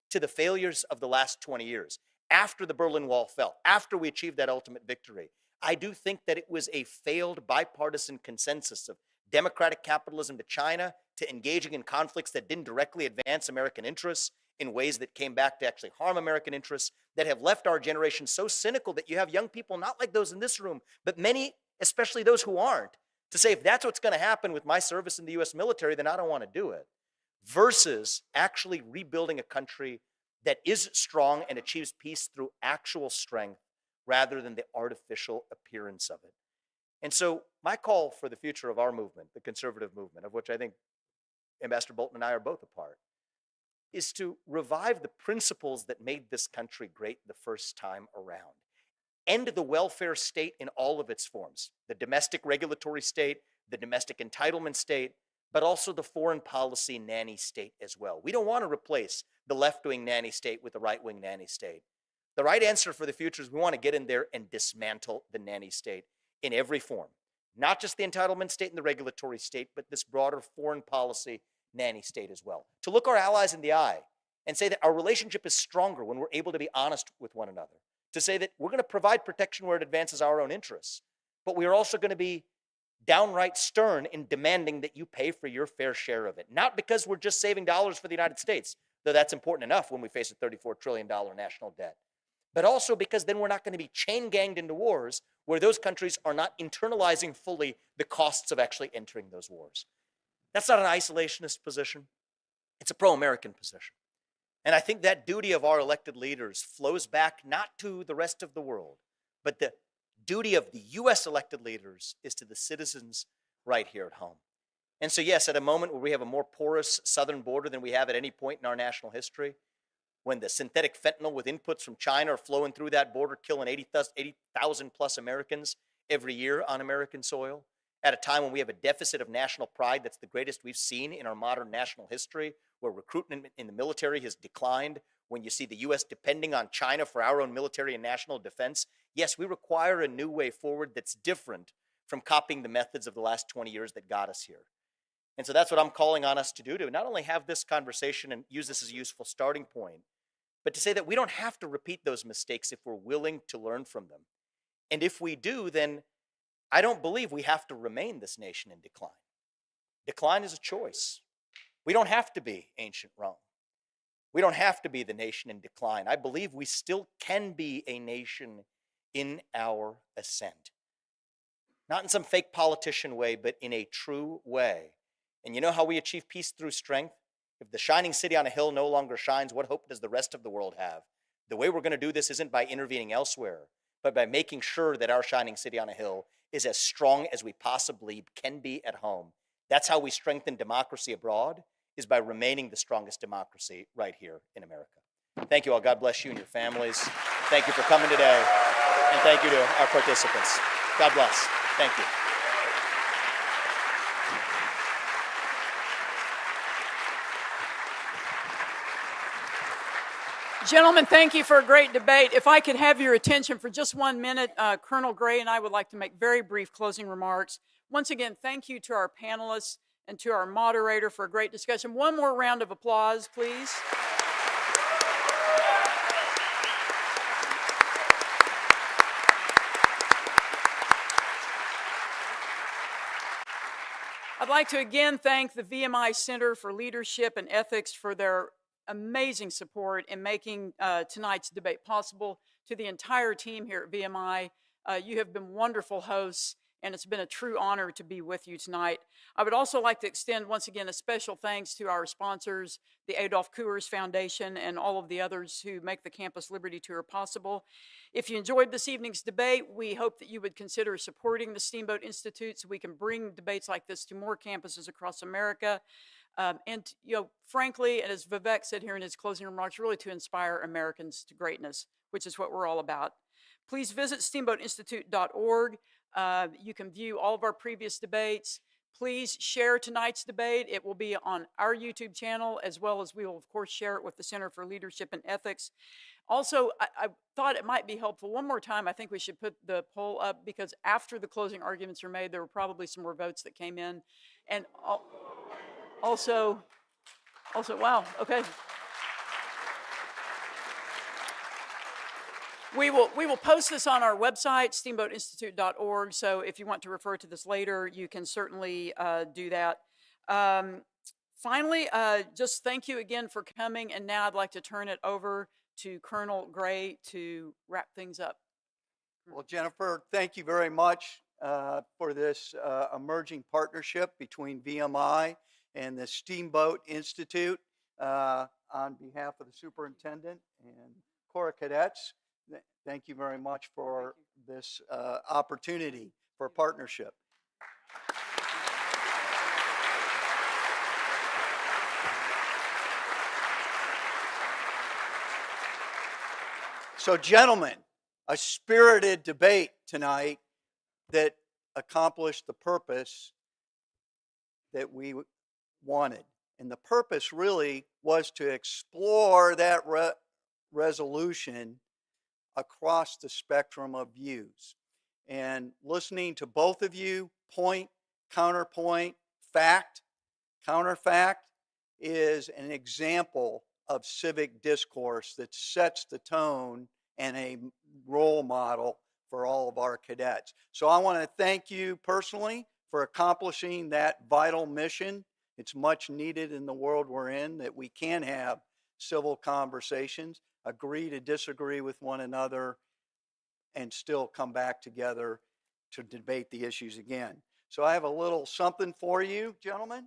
to the failures of the last 20 years. After the Berlin Wall fell, after we achieved that ultimate victory, I do think that it was a failed bipartisan consensus of democratic capitalism to China, to engaging in conflicts that didn't directly advance American interests in ways that came back to actually harm American interests, that have left our generation so cynical that you have young people, not like those in this room, but many, especially those who aren't, to say, if that's what's going to happen with my service in the U.S. military, then I don't want to do it, versus actually rebuilding a country that is strong and achieves peace through actual strength rather than the artificial appearance of it. And so my call for the future of our movement, the conservative movement, of which I think Ambassador Bolton and I are both a part, is to revive the principles that made this country great the first time around. End the welfare state in all of its forms, the domestic regulatory state, the domestic entitlement state, but also the foreign policy nanny state as well. We don't want to replace the left-wing nanny state with the right-wing nanny state. The right answer for the future is we want to get in there and dismantle the nanny state in every form. Not just the entitlement state and the regulatory state, but this broader foreign policy nanny state as well. To look our allies in the eye and say that our relationship is stronger when we're able to be honest with one another. To say that we're going to provide protection where it advances our own interests, but we are also going to be downright stern in demanding that you pay for your fair share of it. Not because we're just saving dollars for the United States, though that's important enough when we face a $34 trillion national debt, but also because then we're not going to be chain ganged into wars where those countries are not internalizing fully the costs of actually entering those wars. That's not an isolationist position. It's a pro-American position. And I think that duty of our elected leaders flows back not to the rest of the world, but the duty of the U.S. elected leaders is to the citizens right here at home. And so yes, at a moment where we have a more porous southern border than we have at any point in our national history, when the synthetic fentanyl with inputs from China are flowing through that border, killing 80,000 plus Americans every year on American soil, at a time when we have a deficit of national pride that's the greatest we've seen in our modern national history, where recruitment in the military has declined, when you see the U.S. depending on China for our own military and national defense, yes, we require a new way forward that's different from copying the methods of the last 20 years that got us here. And so that's what I'm calling on us to do, to not only have this conversation and use this as a useful starting point, but to say that we don't have to repeat those mistakes if we're willing to learn from them. And if we do, then I don't believe we have to remain this nation in decline. Decline is a choice. We don't have to be ancient Rome. We don't have to be the nation in decline. I believe we still can be a nation in our ascent. Not in some fake politician way, but in a true way. And you know how we achieve peace through strength? If the shining city on a hill no longer shines, what hope does the rest of the world have? The way we're going to do this isn't by intervening elsewhere, but by making sure that our shining city on a hill is as strong as we possibly can be at home. That's how we strengthen democracy abroad, is by remaining the strongest democracy right here in America. Thank you all. God bless you and your families. Thank you for coming today. And thank you to our participants. God bless. Thank you. Gentlemen, thank you for a great debate. If I could have your attention for just 1 minute, Colonel Gray and I would like to make very brief closing remarks. Once again, thank you to our panelists and to our moderator for a great discussion. One more round of applause, please. I'd like to again thank the VMI Center for Leadership and Ethics for their amazing support in making tonight's debate possible. To the entire team here at VMI, you have been wonderful hosts, and it's been a true honor to be with you tonight. I would also like to extend once again a special thanks to our sponsors, the Adolph Coors Foundation, and all of the others who make the Campus Liberty Tour possible. If you enjoyed this evening's debate, we hope that you would consider supporting the Steamboat Institute so we can bring debates like this to more campuses across America. And, you know, frankly, and as Vivek said here in his closing remarks, really to inspire Americans to greatness, which is what we're all about. Please visit steamboatinstitute.org. You can view all of our previous debates. Please share tonight's debate. It will be on our YouTube channel, as well as we will, of course, share it with the Center for Leadership and Ethics. Also, I thought it might be helpful. One more time, I think we should put the poll up, because after the closing arguments are made, there were probably some more votes that came in. And also, wow, okay. We will post this on our website, steamboatinstitute.org, so if you want to refer to this later, you can certainly do that. Finally, just thank you again for coming, and now I'd like to turn it over to Colonel Gray to wrap things up. Well, Jennifer, thank you very much for this emerging partnership between VMI and the Steamboat Institute. On behalf of the superintendent and Corps Cadets, thank you very much for this opportunity for partnership. So, gentlemen, a spirited debate tonight that accomplished the purpose that we wanted. And the purpose really was to explore that resolution across the spectrum of views. And listening to both of you, point, counterpoint, fact, counterfact, is an example of civic discourse that sets the tone and a role model for all of our cadets. So I want to thank you personally for accomplishing that vital mission. It's much needed in the world we're in that we can have civil conversations, agree to disagree with one another, and still come back together to debate the issues again. So I have a little something for you, gentlemen.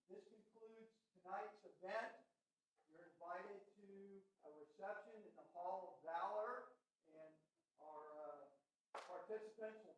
This concludes tonight's event. You're invited to a reception in the Hall of Valor, and our participants will